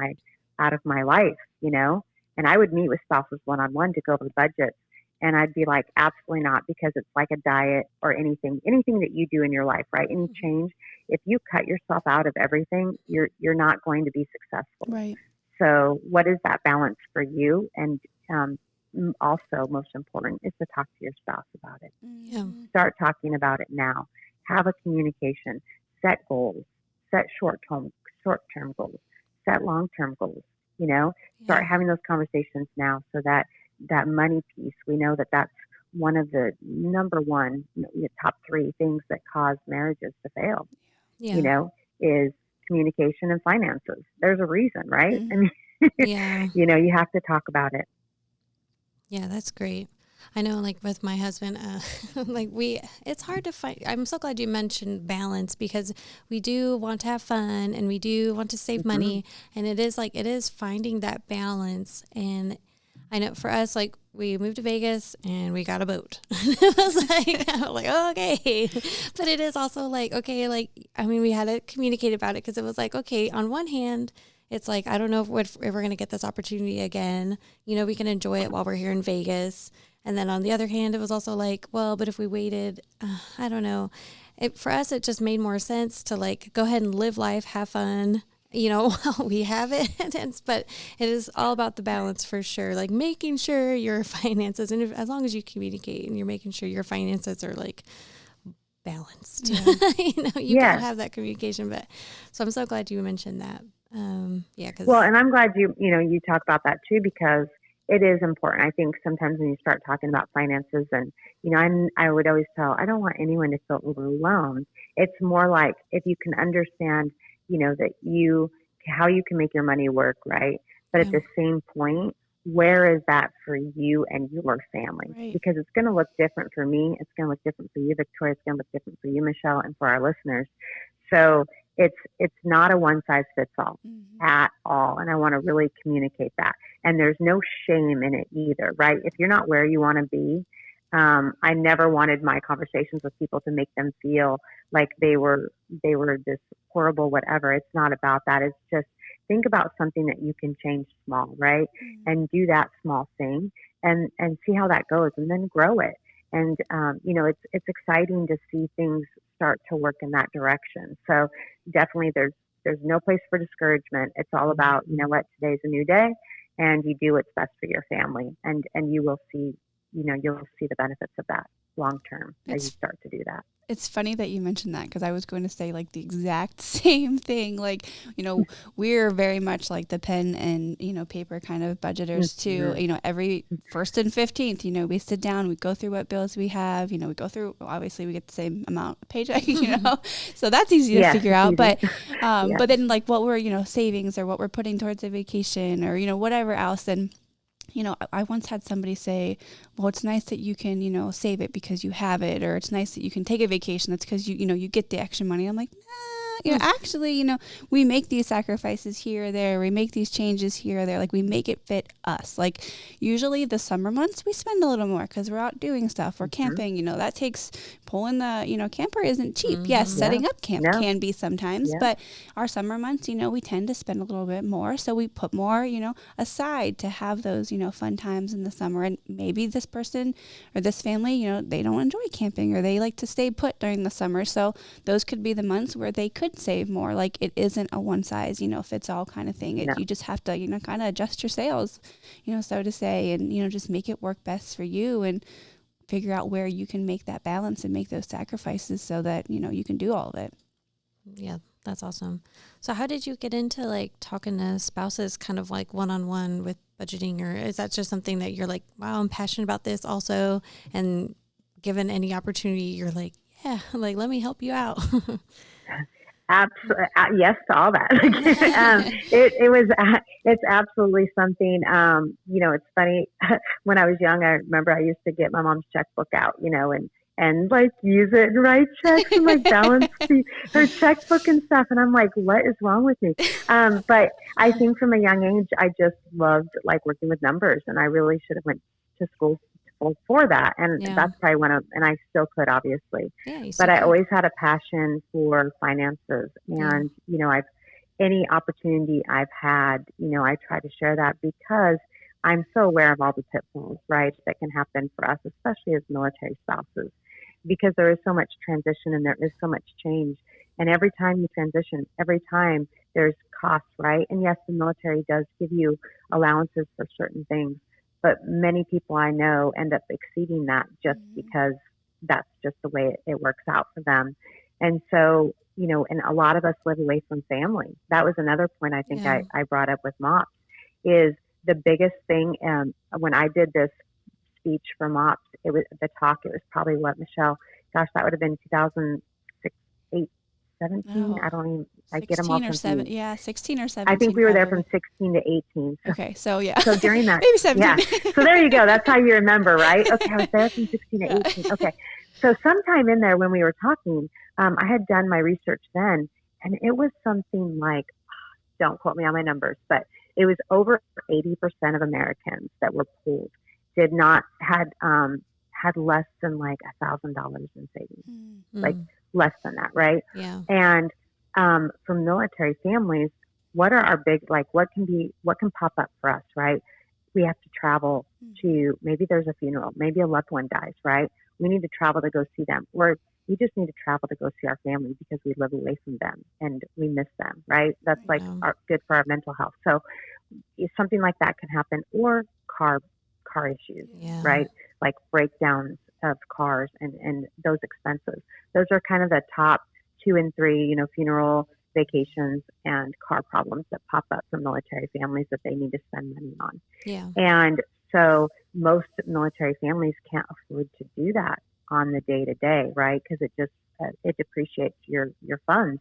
my life, And I would meet with spouses one-on-one to go over the budgets. And I'd be like, absolutely not, because it's like a diet or anything that you do in your life, right? Any change, if you cut yourself out of everything, you're not going to be successful. Right. So what is that balance for you? And also, most important, is to talk to your spouse about it. Yeah. Start talking about it now. Have a communication. Set goals. Set short-term goals. Set long-term goals. Start having those conversations now, so that money piece, we know that that's one of the number one, top 3 things that cause marriages to fail, is communication and finances. There's a reason, right? I mean, you have to talk about it. Yeah, that's great. I know, like with my husband, it's hard to find. I'm so glad you mentioned balance, because we do want to have fun and we do want to save money. And it is finding that balance. And I know for us, like we moved to Vegas and we got a boat. It was like, oh, okay. But it is also like, okay, like, I mean, we had to communicate about it, because it was like, okay, on one hand, it's like, I don't know if we're going to get this opportunity again. We can enjoy it while we're here in Vegas. And then on the other hand, it was also like, well, but if we waited, I don't know. For us, it just made more sense to like go ahead and live life, have fun, while we have it. But it is all about the balance for sure. Like making sure your finances, and as long as you communicate and you're making sure your finances are like balanced, you gotta have that communication. But so I'm so glad you mentioned that. Well, and I'm glad you talk about that too, because it is important. I think sometimes when you start talking about finances and, I would always tell, I don't want anyone to feel overwhelmed. It's more like if you can understand, that how you can make your money work, right? But at the same point, where is that for you and your family? Right. Because it's going to look different for me. It's going to look different for you, Victoria. It's going to look different for you, Michelle, and for our listeners. So it's not a one size fits all at all. And I want to really communicate that. And there's no shame in it either, right? If you're not where you want to be, I never wanted my conversations with people to make them feel like they were this horrible whatever. It's not about that. It's just think about something that you can change small, right? And do that small thing and see how that goes and then grow it. And, it's exciting to see things start to work in that direction. So definitely there's no place for discouragement. It's all about, today's a new day and you do what's best for your family and you will see, you'll see the benefits of that long term as you start to do that. It's funny that you mentioned that because I was going to say like the exact same thing. Like, we're very much like the pen and, paper kind of budgeters too. Every 1st and 15th, we sit down, we go through what bills we have, we go through, obviously we get the same amount of paycheck, so that's easy to figure out. But, but then like what we're, savings or what we're putting towards a vacation or, whatever else. And I once had somebody say, well, it's nice that you can, save it because you have it, or it's nice that you can take a vacation. That's because you get the extra money. I'm like, actually, we make these sacrifices here or there. We make these changes here or there. Like we make it fit us. Like usually the summer months, we spend a little more because we're out doing stuff. We're camping, that takes pulling the, camper isn't cheap. Yes. Setting up camp can be sometimes, but our summer months, we tend to spend a little bit more. So we put more, aside to have those, fun times in the summer. And maybe this person or this family, they don't enjoy camping or they like to stay put during the summer. So those could be the months where they could save more. Like it isn't a one size, fits all kind of thing. You just have to, kind of adjust your sails, so to say, and, just make it work best for you and figure out where you can make that balance and make those sacrifices so that, you can do all of it. Yeah, that's awesome. So how did you get into like talking to spouses kind of like one-on-one with budgeting, or is that just something that you're like, wow, I'm passionate about this also, and given any opportunity, you're like, yeah, like, let me help you out? Absolutely. Yes to all that. It's absolutely something, it's funny. When I was young, I remember I used to get my mom's checkbook out, and like use it and write checks and like balance her checkbook and stuff. And I'm like, what is wrong with me? But I think from a young age, I just loved like working with numbers, and I really should have went to school for that. And that's probably and I still could, obviously, but I always had a passion for finances. And, any opportunity I've had, I try to share that because I'm so aware of all the pitfalls, right, that can happen for us, especially as military spouses, because there is so much transition and there is so much change. And every time you transition, every time there's costs, right? And yes, the military does give you allowances for certain things, but many people I know end up exceeding that just because that's just the way it works out for them. And so, and a lot of us live away from family. That was another point I think I brought up with MOPS is the biggest thing. When I did this speech for MOPS, it was probably what, Michelle? Gosh, that would have been 2006, 8, 17. I don't even, I get them all confused. 16 or 17. I think we were there from 16 to 18. Okay, so So during that. Maybe 17. Yeah. So there you go. That's how you remember, right? Okay, I was there from 16 to 18. Okay. So sometime in there when we were talking, I had done my research then, and it was something like, don't quote me on my numbers, but it was over 80% of Americans that were polled had less than like $1,000 in savings, like less than that, right? Yeah. And for military families, what are our big, like what can pop up for us, right? we have to travel to, maybe there's a funeral, maybe a loved one dies, right? We need to travel to go see them, or we just need to travel to go see our family because we live away from them and we miss them, right? That's like good for our mental health. So if something like that can happen, or car issues, right? Like breakdowns of cars and those expenses. Those are kind of the top 2 and 3, funeral, vacations, and car problems that pop up for military families that they need to spend money on. Yeah. And so most military families can't afford to do that on the day to day, right? Because it just it depreciates your funds.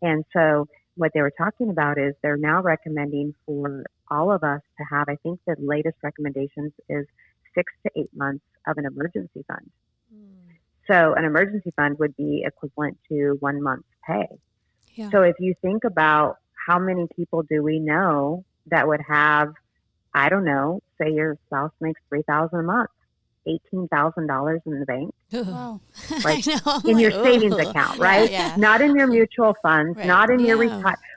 And so what they were talking about is they're now recommending for all of us to have, I think the latest recommendations is 6 to 8 months of an emergency fund. So an emergency fund would be equivalent to 1 month's pay. Yeah. So if you think about how many people do we know that would have, I don't know, say your spouse makes $3,000 a month, $18,000 in the bank. Wow. Like in your savings account, right? Yeah. Not in your mutual funds, not in your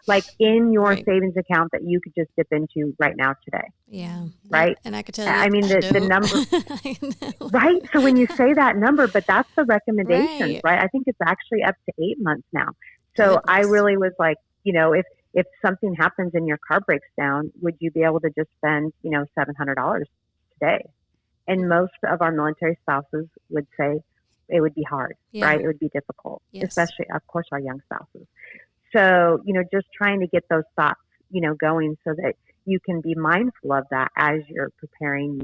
like in your savings account that you could just dip into right now today. Yeah. Right. And I could tell you, I mean, the number, right? So when you say that number, but that's the recommendation, right? I think it's actually up to 8 months now. So I really was like, if something happens and your car breaks down, would you be able to just spend, $700 today? And most of our military spouses would say it would be hard, right? It would be difficult, especially, of course, our young spouses. So, just trying to get those thoughts, going so that you can be mindful of that as you're preparing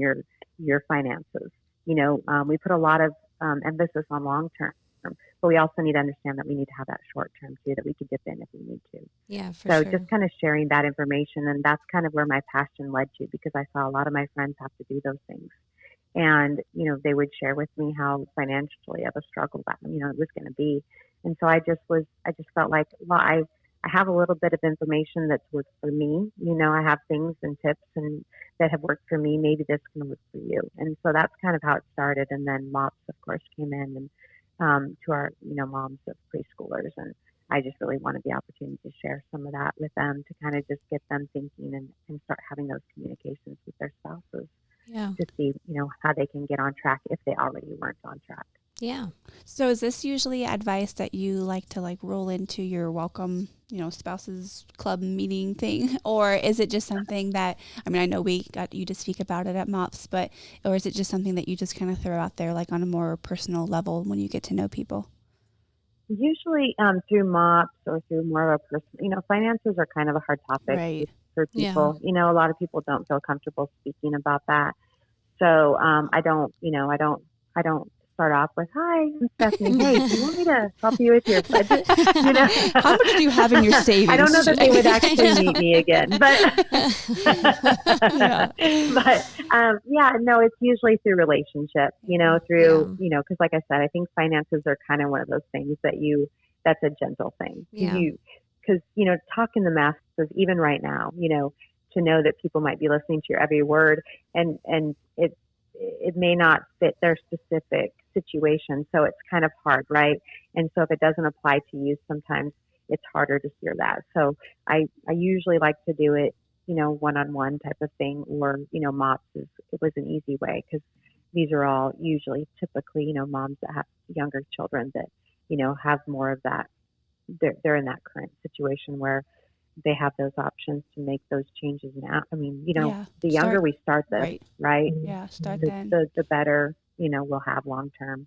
your finances. We put a lot of emphasis on long term, but we also need to understand that we need to have that short term too, that we could dip in if we need to. Yeah, for so sure. Just kind of sharing that information, and that's kind of where my passion led to, because I saw a lot of my friends have to do those things. And, they would share with me how financially of a struggle that, it was going to be. And so I just felt like, well, I have a little bit of information that's worked for me. I have things and tips and that have worked for me. Maybe this can work for you. And so that's kind of how it started. And then MOPS, of course, came in and to our, moms of preschoolers. And I just really wanted the opportunity to share some of that with them, to kind of just get them thinking and start having those communications with their spouses. Yeah. To see, how they can get on track if they already weren't on track. Yeah. So is this usually advice that you like to roll into your welcome, spouses club meeting thing? Or is it just something that, I know we got you to speak about it at MOPS, or is it just something that you just kind of throw out there on a more personal level when you get to know people? Usually through MOPS or through more of a person, finances are kind of a hard topic. Right. For people. A lot of people don't feel comfortable speaking about that. So I don't start off with, "Hi, I'm Stephanie. Hey, do you want me to help you with your budget?" How much do you have in your savings? I don't know that they would actually meet me again, but no, it's usually through relationship. Through because like I said, I think finances are kind of one of those things that's a gentle thing. Because talking the masses, even right now, to know that people might be listening to your every word, and it may not fit their specific situation, so it's kind of hard, right? And so if it doesn't apply to you, sometimes it's harder to hear that. So I usually like to do it, one-on-one type of thing, or MOPS it was an easy way, because these are all usually typically moms that have younger children that have more of that. They're in that current situation where they have those options to make those changes now. The younger we start this, right? Yeah, start then. The better, we'll have long term.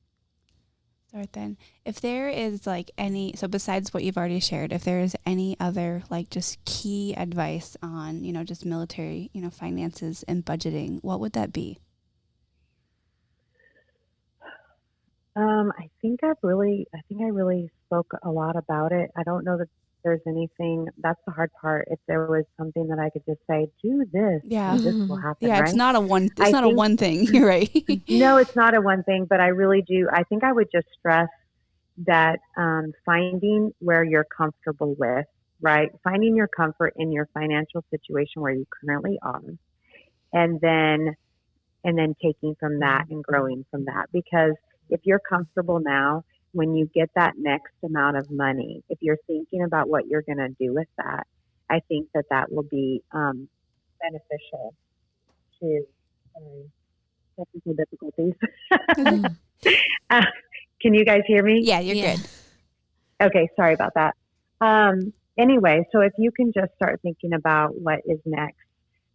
Start then. If there is so besides what you've already shared, if there is any other just key advice on, just military, finances and budgeting, what would that be? I think I really spoke a lot about it. I don't know that there's anything. That's the hard part. If there was something that I could just say, do this, and this will happen. Yeah, right? It's not a one thing. You're right. No, it's not a one thing, but I really do. I think I would just stress that finding where you're comfortable with, right? Finding your comfort in your financial situation where you currently are, and then taking from that and growing from that. Because if you're comfortable now, when you get that next amount of money, if you're thinking about what you're going to do with that, I think that will be beneficial to technical difficulties. uh, can you guys hear me? Yeah, you're good. Okay, sorry about that. Anyway, so if you can just start thinking about what is next,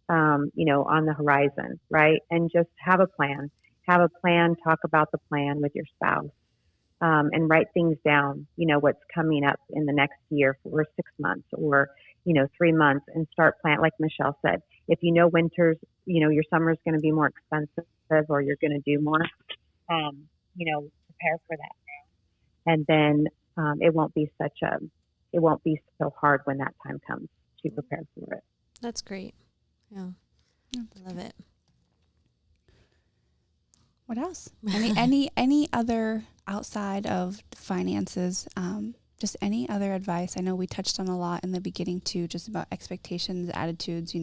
on the horizon, right? And just have a plan. Have a plan, talk about the plan with your spouse, and write things down, what's coming up in the next year or 6 months or, 3 months, and start plan. Like Michelle said, if winters, your summer is going to be more expensive or you're going to do more, prepare for that now. And then it won't be so hard when that time comes to prepare for it. That's great. Yeah. I love it. What else? Any other outside of finances, just any other advice? I know we touched on a lot in the beginning too, just about expectations, attitudes,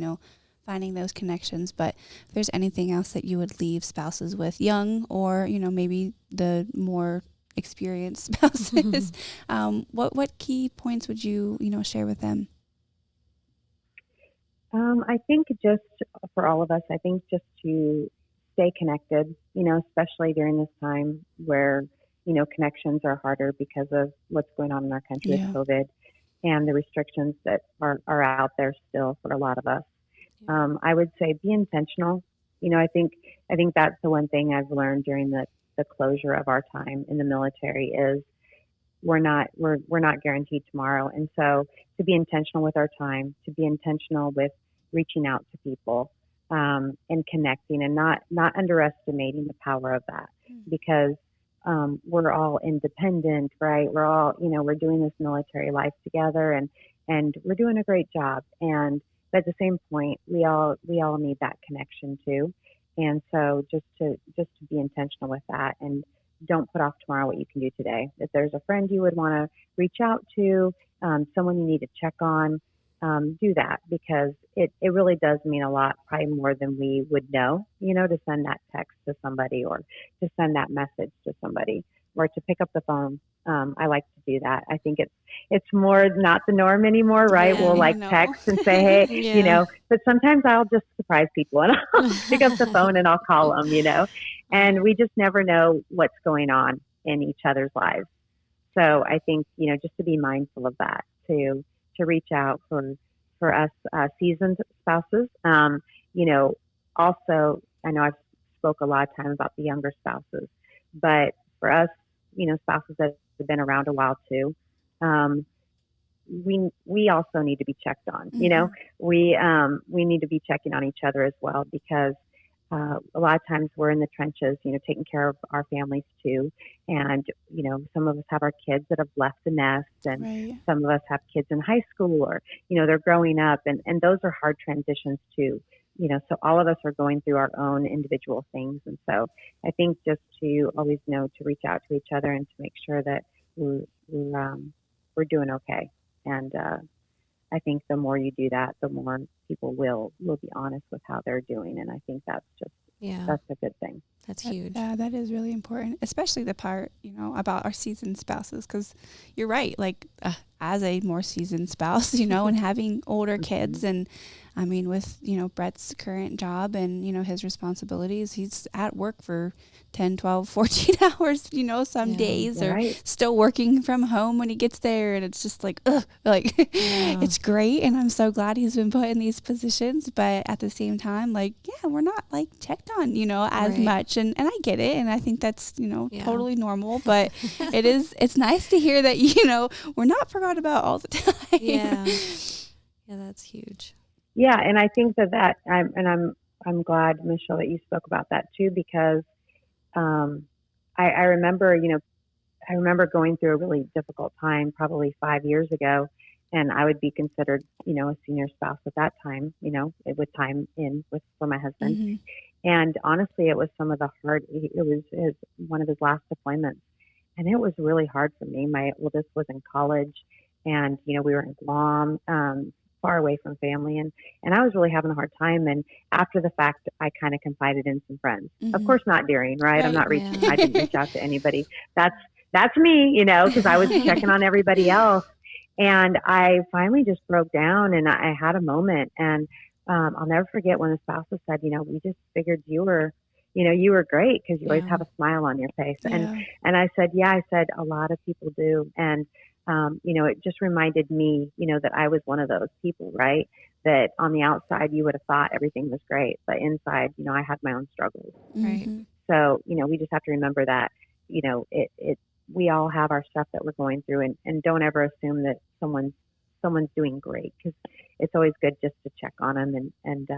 finding those connections. But if there's anything else that you would leave spouses with, young or, maybe the more experienced spouses, what key points would you, share with them? I think just for all of us, just to stay connected, especially during this time where, connections are harder because of what's going on in our country with COVID and the restrictions that are out there still for a lot of us. I would say be intentional. I think that's the one thing I've learned during the closure of our time in the military is we're not guaranteed tomorrow. And so to be intentional with our time, to be intentional with reaching out to people, and connecting, and not underestimating the power of that, because we're all independent, right? We're all, we're doing this military life together, and we're doing a great job. But at the same point, we all need that connection too. And so just to be intentional with that, and don't put off tomorrow what you can do today. If there's a friend you would want to reach out to, someone you need to check on, do that, because it really does mean a lot, probably more than we would know, to send that text to somebody or to send that message to somebody or to pick up the phone. I like to do that. I think it's more not the norm anymore, right? Yeah, we'll text and say, hey, but sometimes I'll just surprise people and I'll pick up the phone and I'll call them, and we just never know what's going on in each other's lives. So I think, just to be mindful of that, to reach out for us seasoned spouses. Also, I know I've spoke a lot of time about the younger spouses, but for us, spouses that have been around a while too, we also need to be checked on. We need to be checking on each other as well, because a lot of times we're in the trenches, taking care of our families too. And, some of us have our kids that have left the nest, and some of us have kids in high school, or, they're growing up, and those are hard transitions too. So all of us are going through our own individual things. And so I think just to always know to reach out to each other and to make sure that we're doing okay. And I think the more you do that, the more people will be honest with how they're doing. And I think that's a good thing. That's huge. Yeah, that is really important, especially the part, about our seasoned spouses, because you're right. As a more seasoned spouse, and having older kids, and I mean, with, Brett's current job and, his responsibilities, he's at work for 10, 12, 14 hours, some days, or still working from home when he gets there. And it's just it's great. And I'm so glad he's been put in these positions. But at the same time, we're not checked on, as much. And I get it. And I think that's, totally normal. But it's nice to hear that, we're not forgot about all the time. Yeah. Yeah, that's huge. Yeah, and I think that I'm glad, Michelle, that you spoke about that too, because I remember going through a really difficult time probably 5 years ago, and I would be considered, a senior spouse at that time, with time for my husband. Mm-hmm. And honestly, it was one of his last deployments, and it was really hard for me. My oldest was in college, and we were in Guam, far away from family, and I was really having a hard time. And after the fact, I kind of confided in some friends. Mm-hmm. Of course, not during, right? I'm not reaching. Yeah. I didn't reach out to anybody. That's me, because I was checking on everybody else. And I finally just broke down, and I had a moment, and I'll never forget when the spouses said, we just figured you were great because you always have a smile on your face. Yeah. And I said, a lot of people do. And, it just reminded me, that I was one of those people, right? That on the outside, you would have thought everything was great, but inside, I had my own struggles. Right. So, we just have to remember that, we all have our stuff that we're going through, and don't ever assume that someone's doing great, because it's always good just to check on them and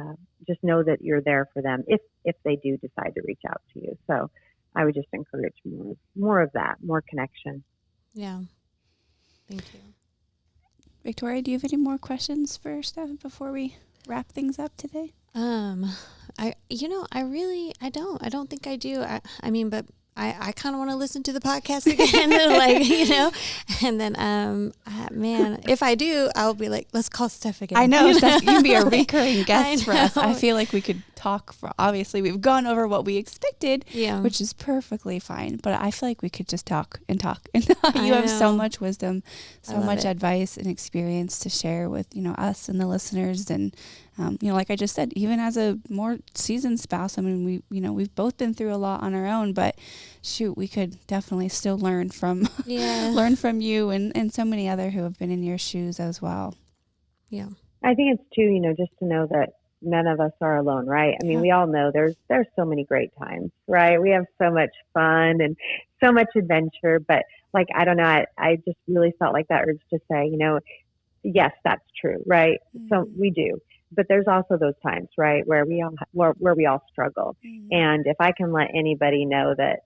just know that you're there for them if they do decide to reach out to you. So I would just encourage more of that, more connection. Yeah. Thank you. Victoria, do you have any more questions for Steph before we wrap things up today? I don't think I do. I mean, but I kind of want to listen to the podcast again, and then, man, if I do, I'll be like, let's call Steph again. I know, Steph, you can be a recurring guest for us. I feel like we could talk obviously we've gone over what we expected, which is perfectly fine, but I feel like we could just talk and talk. And you have so much wisdom, so much advice and experience to share with, us and the listeners. And, like I just said, even as a more seasoned spouse, I mean, we've both been through a lot on our own, but shoot, we could definitely still learn from you and so many other who have been in your shoes as well. Yeah. I think it's too, just to know that none of us are alone, right? I mean, we all know there's so many great times, right? We have so much fun and so much adventure, but like, I don't know, I just really felt like that urge to say, yes, that's true, right? Mm-hmm. So we do. But there's also those times, right, where we all struggle. Mm-hmm. And if I can let anybody know that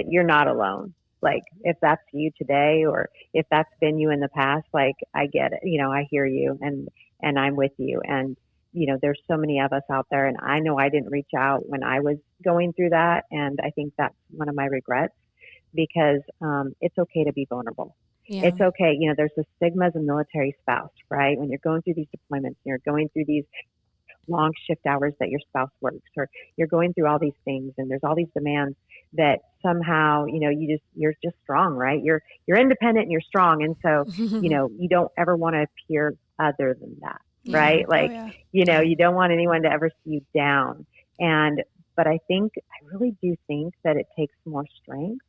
you're not alone, like if that's you today or if that's been you in the past, like I get it, I hear you and I'm with you. And, there's so many of us out there, and I know I didn't reach out when I was going through that. And I think that's one of my regrets, because it's okay to be vulnerable. Yeah. It's okay. There's the stigma as a military spouse, right? When you're going through these deployments, you're going through these long shift hours that your spouse works, or you're going through all these things, and there's all these demands that somehow, you're just strong, right? You're independent and you're strong. And so, you don't ever want to appear other than that, right? Like, you don't want anyone to ever see you down. But I really do think that it takes more strength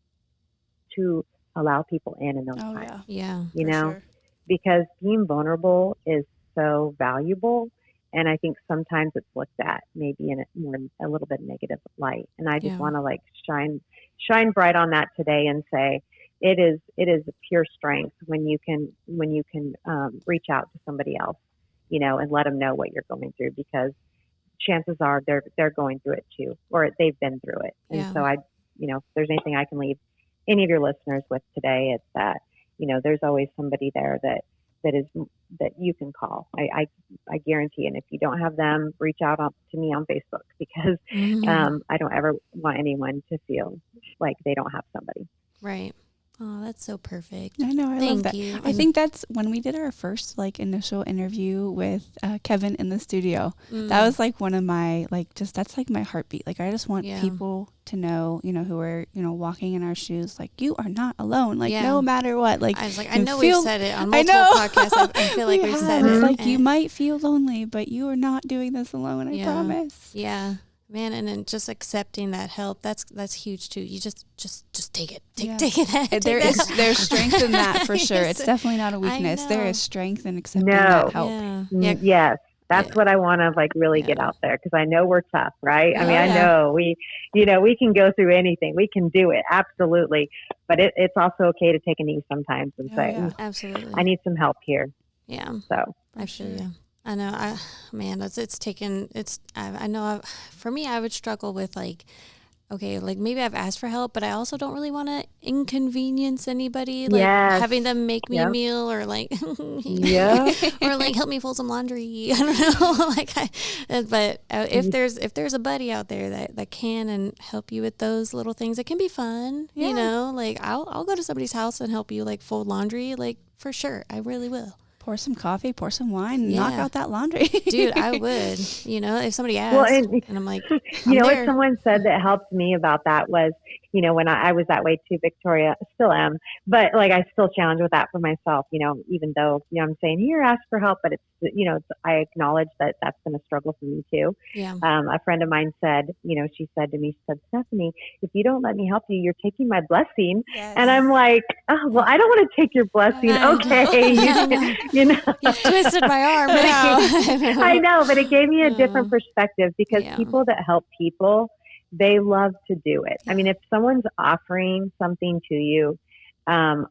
to allow people in those times. Yeah. Sure. Because being vulnerable is so valuable. And I think sometimes it's looked at maybe in a little bit negative light. And I just want to like shine bright on that today and say, it is a pure strength when you can reach out to somebody else, and let them know what you're going through, because chances are they're going through it too, or they've been through it. And so if there's anything I can leave any of your listeners with today, it's that, there's always somebody there that you can call. I guarantee. And if you don't have them, reach out to me on Facebook, because I don't ever want anyone to feel like they don't have somebody. Right. Oh, that's so perfect. I know. I love that. Thank you. I think that's when we did our first initial interview with Kevin in the studio. That was one of my that's my heartbeat. I just want people to know, who are, walking in our shoes, you are not alone. No matter what. I was I know we've said it on multiple podcasts. I feel like we've said it. It's you might feel lonely, but you are not doing this alone. I promise. Yeah. Man, and then just accepting that help, that's huge too. You just take it. Take it. There's strength in that for sure. It's definitely not a weakness. There is strength in accepting that help. Yeah. Yes. That's what I want to really get out there, because I know we're tough, right? I mean, I know we can go through anything. We can do it. Absolutely. But it's also okay to take a knee sometimes and say, absolutely, I need some help here. Yeah. So I know. I know for me, I would struggle with maybe I've asked for help, but I also don't really want to inconvenience anybody, having them make me a meal or or help me fold some laundry. I don't know. But if there's a buddy out there that can and help you with those little things, it can be fun. I'll go to somebody's house and help you fold laundry, for sure. I really will. Pour some coffee, pour some wine, and knock out that laundry. Dude, I would, if somebody asked, and I'm like, what someone said that helped me about that was, when I was that way too, Victoria, still am, but like I still challenge with that for myself, even though, I'm saying here, ask for help, but I acknowledge that that's been a struggle for me too. Yeah. A friend of mine said, she said to me, Stephanie, if you don't let me help you, you're taking my blessing. Yes. And I'm like, oh, well, I don't want to take your blessing. Okay. You've twisted my arm now. I know, but it gave me a different perspective because people that help people, they love to do it. I mean, if someone's offering something to you, I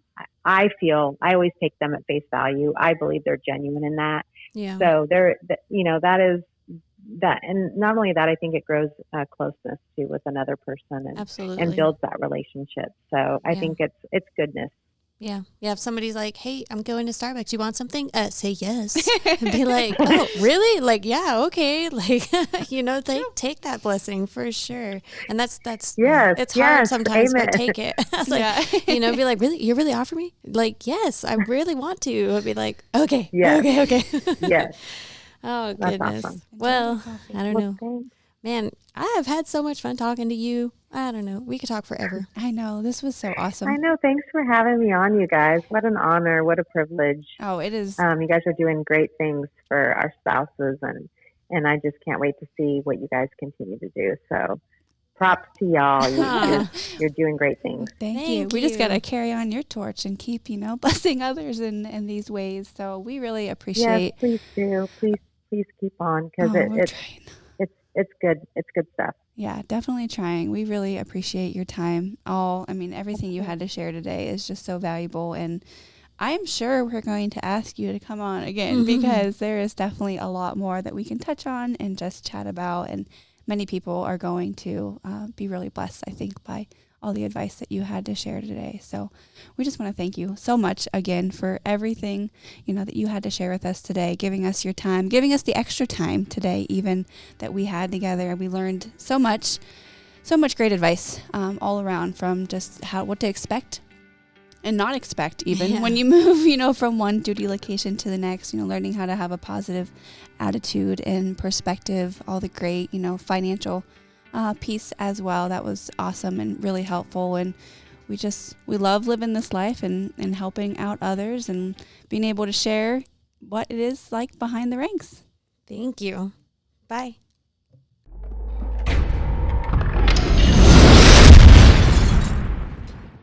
always take them at face value. I believe they're genuine in that. Yeah. So that is that. And not only that, I think it grows closeness too with another person and builds that relationship. So I think it's goodness. Yeah. Yeah. If somebody's like, hey, I'm going to Starbucks. You want something? Say yes. And be like, oh, really? Like, yeah, okay. Like, they take that blessing for sure. And that's yes, it's hard sometimes, amen. but take it. It's like, be like, really? You really offer me? Like, yes, I really want to. I'd be like, okay. Yes. Okay. Yes. Oh, goodness. Awesome. Well, I don't know. Thanks. Man, I have had so much fun talking to you. I don't know. We could talk forever. I know. This was so awesome. I know. Thanks for having me on, you guys. What an honor. What a privilege. Oh, it is. You guys are doing great things for our spouses, and I just can't wait to see what you guys continue to do. So props to y'all. You're doing great things. Thank you. We just got to carry on your torch and keep, blessing others in these ways. So we really appreciate. Yes, please do. Please keep on because it's good. It's good stuff. Yeah, definitely trying. We really appreciate your time. Everything you had to share today is just so valuable. And I'm sure we're going to ask you to come on again because there is definitely a lot more that we can touch on and just chat about. And many people are going to be really blessed, I think, by all the advice that you had to share today. So we just want to thank you so much again for everything, that you had to share with us today, giving us your time, giving us the extra time today, even that we had together. We learned so much great advice all around from just what to expect and not expect even when you move, from one duty location to the next, learning how to have a positive attitude and perspective, all the great, financial piece as well. That was awesome and really helpful. And we love living this life and helping out others and being able to share what it is like behind the ranks. Thank you. Bye.